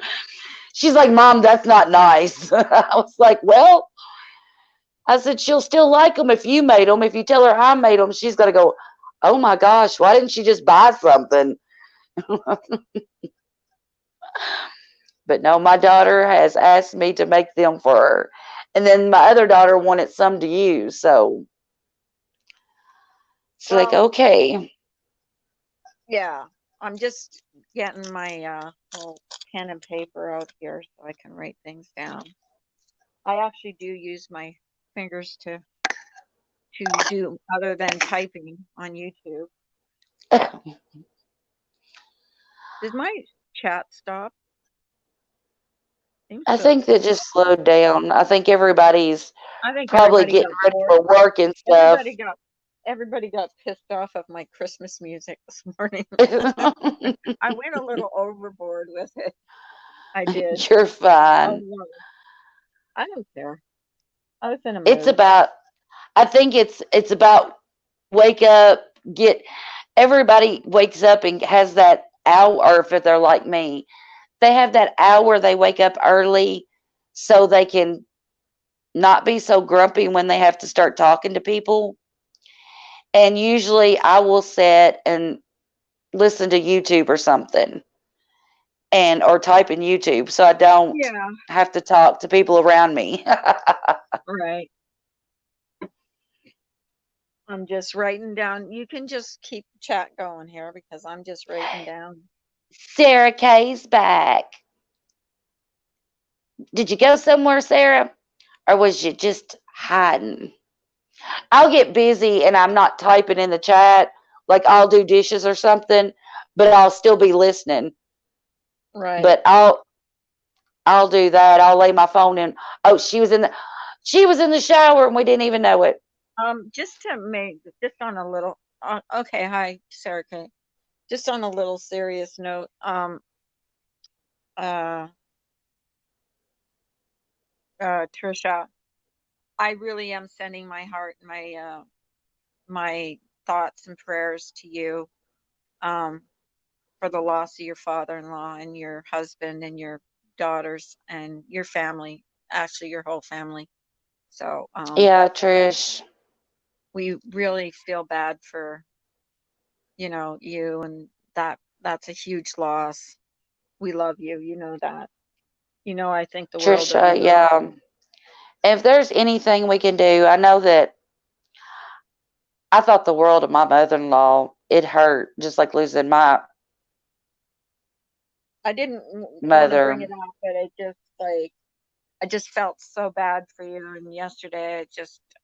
she's like, Mom, that's not nice. I was like, well, I said, she'll still like them if you made them. If you tell her I made them, she's going to go, oh my gosh, why didn't she just buy something? But no, my daughter has asked me to make them for her. And then my other daughter wanted some to use. So it's like, Well, okay. yeah. I'm just getting my little pen and paper out here so I can write things down. I actually do use my fingers to do other than typing on YouTube. Did my chat stop? Seems I to have think that just slowed down. I think everybody's I think probably everybody getting got ready bored. for work and stuff. Everybody got everybody got pissed off of my Christmas music this morning. I went a little overboard with it. I did. You're Oh fine. no, I don't care. I was in a It's mood. about I think it's about wake up, get everybody wakes up and has that hour, or if they're like me, they have that hour they wake up early so they can not be so grumpy when they have to start talking to people. And usually I will sit and listen to YouTube or something and or type in YouTube so I don't Yeah, have to talk to people around me. right. I'm just writing down. You can just keep the chat going here because I'm just writing down. Sarah K's back. Did you go somewhere, Sarah? Or was you just hiding? I'll get busy and I'm not typing in the chat. Like I'll do dishes or something, but I'll still be listening. Right. But I'll do that. I'll lay my phone in. Oh, she was in the shower and we didn't even know it. Just to make just on a little. Okay, hi, Sarah K. Just on a little serious note. Uh, Trisha, I really am sending my heart and my thoughts and prayers to you. Um, for the loss of your father-in-law and your husband and your daughters and your family, actually your whole family. So Yeah, Trish. we really feel bad for you and that's a huge loss. We love you, you know that. I think the world of Trisha, you. yeah. If there's anything we can do, I know that I thought the world of my mother in law. It hurt just like losing my I didn't want to bring it mother. up, but it just like I just felt so bad for you and yesterday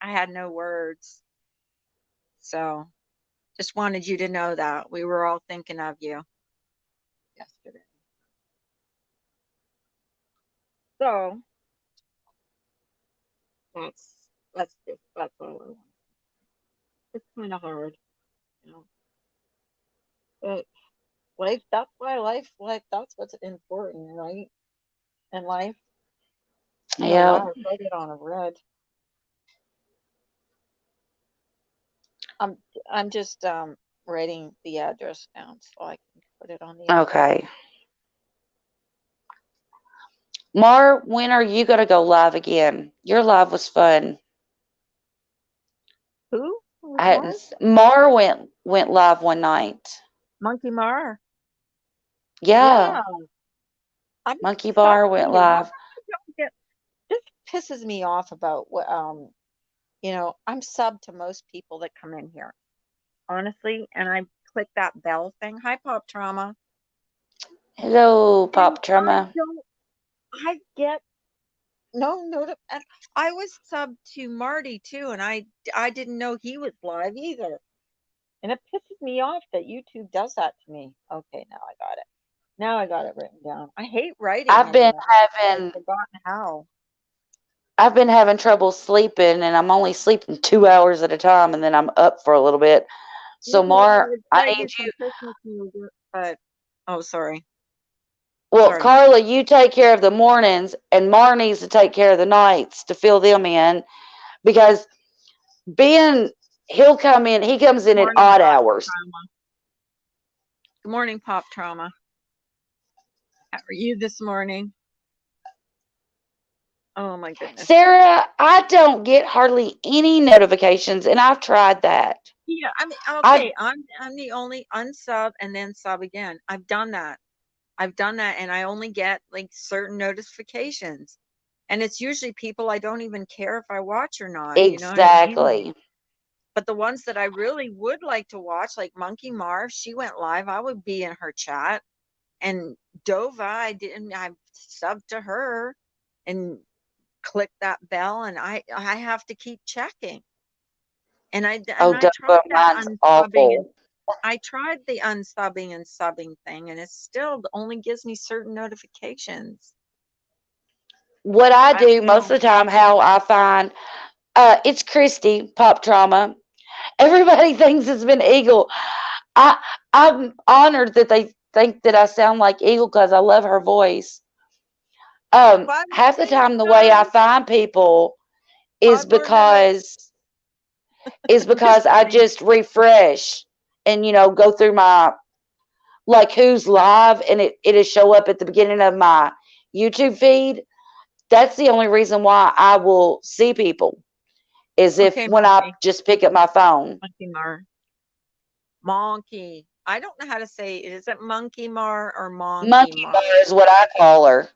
I had no words. So just wanted you to know that we were all thinking of you yesterday. So that's all I want. It's kind of hard, you know. But life, that's why life, that's what's important, right? In life, oh my Yeah. God, I wrote it on a red. I'm I'm just writing the address down so I can put it on the envelope. Okay. Mar, when are you gonna go live again? Your live was fun. Who I was hadn't. live? Mar went live one night. Monkey Mar. Yeah, Yeah, I'm Monkey so Bar went you know live. what I don't get. This pisses me off about what. I'm sub to most people that come in here, honestly. And I click that bell thing. Hi, Pop Trauma. Hello, And Pop Trauma. I get no. I was sub to Marty too, and I didn't know he was live either. And it pisses me off that YouTube does that to me. Okay, now I got it. Now I got it written down. I hate writing I've been anymore. I've having forgotten how. I've been having trouble sleeping, and I'm only sleeping 2 hours at a time, and then I'm up for a little bit. So, Okay, well, Mar, I I play need you some you. Christmas music, but oh, sorry, Well, sorry. Carla, you take care of the mornings, and Mar needs to take care of the nights to fill them in because Ben, he comes Good in at morning, odd Pop hours. Trauma. Good morning, Pop Trauma. How are you this morning? Oh my goodness. Sarah, I don't get hardly any notifications, and I've tried that. Yeah, I mean, I okay, I'm the only unsub and then sub again. I've done that. I've done that, and I only get like certain notifications. And it's usually people I don't even care if I watch or not. You know what I mean? exactly. But the ones that I really would like to watch, like Monkey Marv, she went live. I would be in her chat. And Dova, I subbed to her and click that bell, and I have to keep checking. Oh, I tried that mine's unsubbing, and awful. I tried the unsubbing and subbing thing, and it still only gives me certain notifications. What I I don't do most know. of the time, how I find it's Christy, Pop Trauma. Everybody thinks it's been Eagle. I I'm honored that they think that I sound like Eagle because I love her voice. But Half the thanks, time the way I guys. find people is 5 more minutes. because Just I kidding. just refresh and go through my like who's live, and it'll show up at the beginning of my YouTube feed. That's the only reason why I will see people is if Okay, when I Monkey. just pick up my phone. Monkey Mar. Monkey. I don't know how to say it. Is it Monkey Mar or Monkey Monkey Mar? bar is what I call her.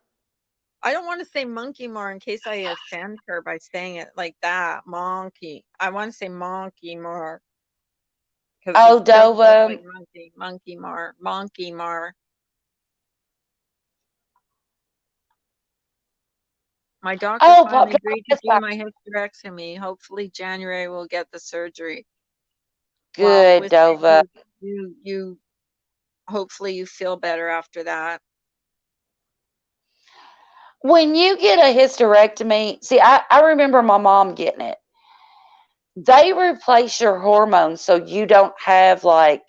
I don't want to say Monkey Mar in case I offend her by saying it like that. Monkey. I want to say Monkey Mar because it Oh, does look like Dova. monkey. Monkey Mar. Monkey Mar. My doctor Oh, finally Pop agreed to do my hysterectomy. Hopefully January we'll get the surgery. Well, good, with Dova. you hopefully you feel better after that. When you get a hysterectomy, see, I remember my mom getting it. They replace your hormones so you don't have like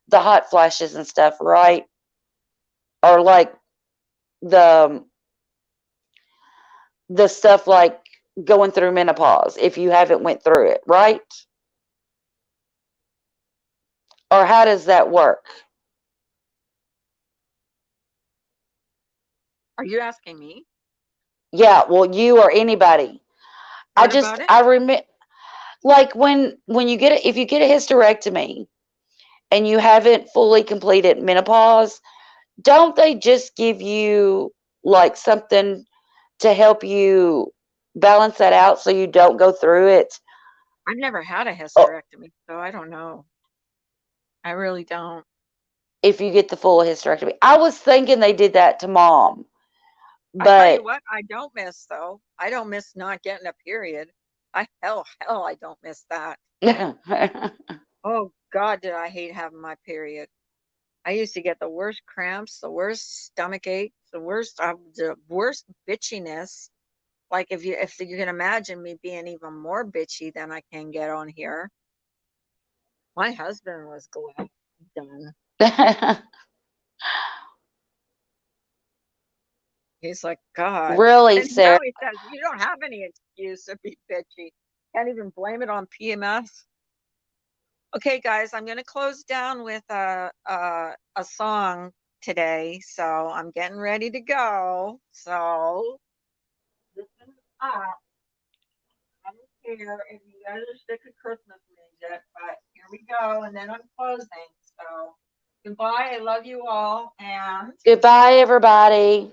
the hot flashes and stuff, right? Or like the the stuff like going through menopause if you haven't went through it, right? Or how does that work? Are you asking me? Yeah, well, you or anybody. What about it? I remember like when you get if you get a hysterectomy and you haven't fully completed menopause, don't they just give you like something to help you balance that out so you don't go through it? I've never had a Oh, hysterectomy, so I don't know. I really don't. if you get the full hysterectomy, I was thinking they did that to mom, I tell you but what, I don't miss though. I don't miss not getting a period. Hell, I don't miss that. Oh God, did I hate having my period. I used to get the worst cramps, the worst stomach aches, the worst bitchiness. Like if you can imagine me being even more bitchy than I can get on here. My husband was glad done. He's like, God. really, And now Sarah. he says, you don't have any excuse to be bitchy. Can't even blame it on PMS. Okay, guys, I'm going to close down with a song today. So I'm getting ready to go. So listen up. I don't care if you guys are sick of Christmas music, but here we go. And then I'm closing. So goodbye. I love you all. And Goodbye, everybody.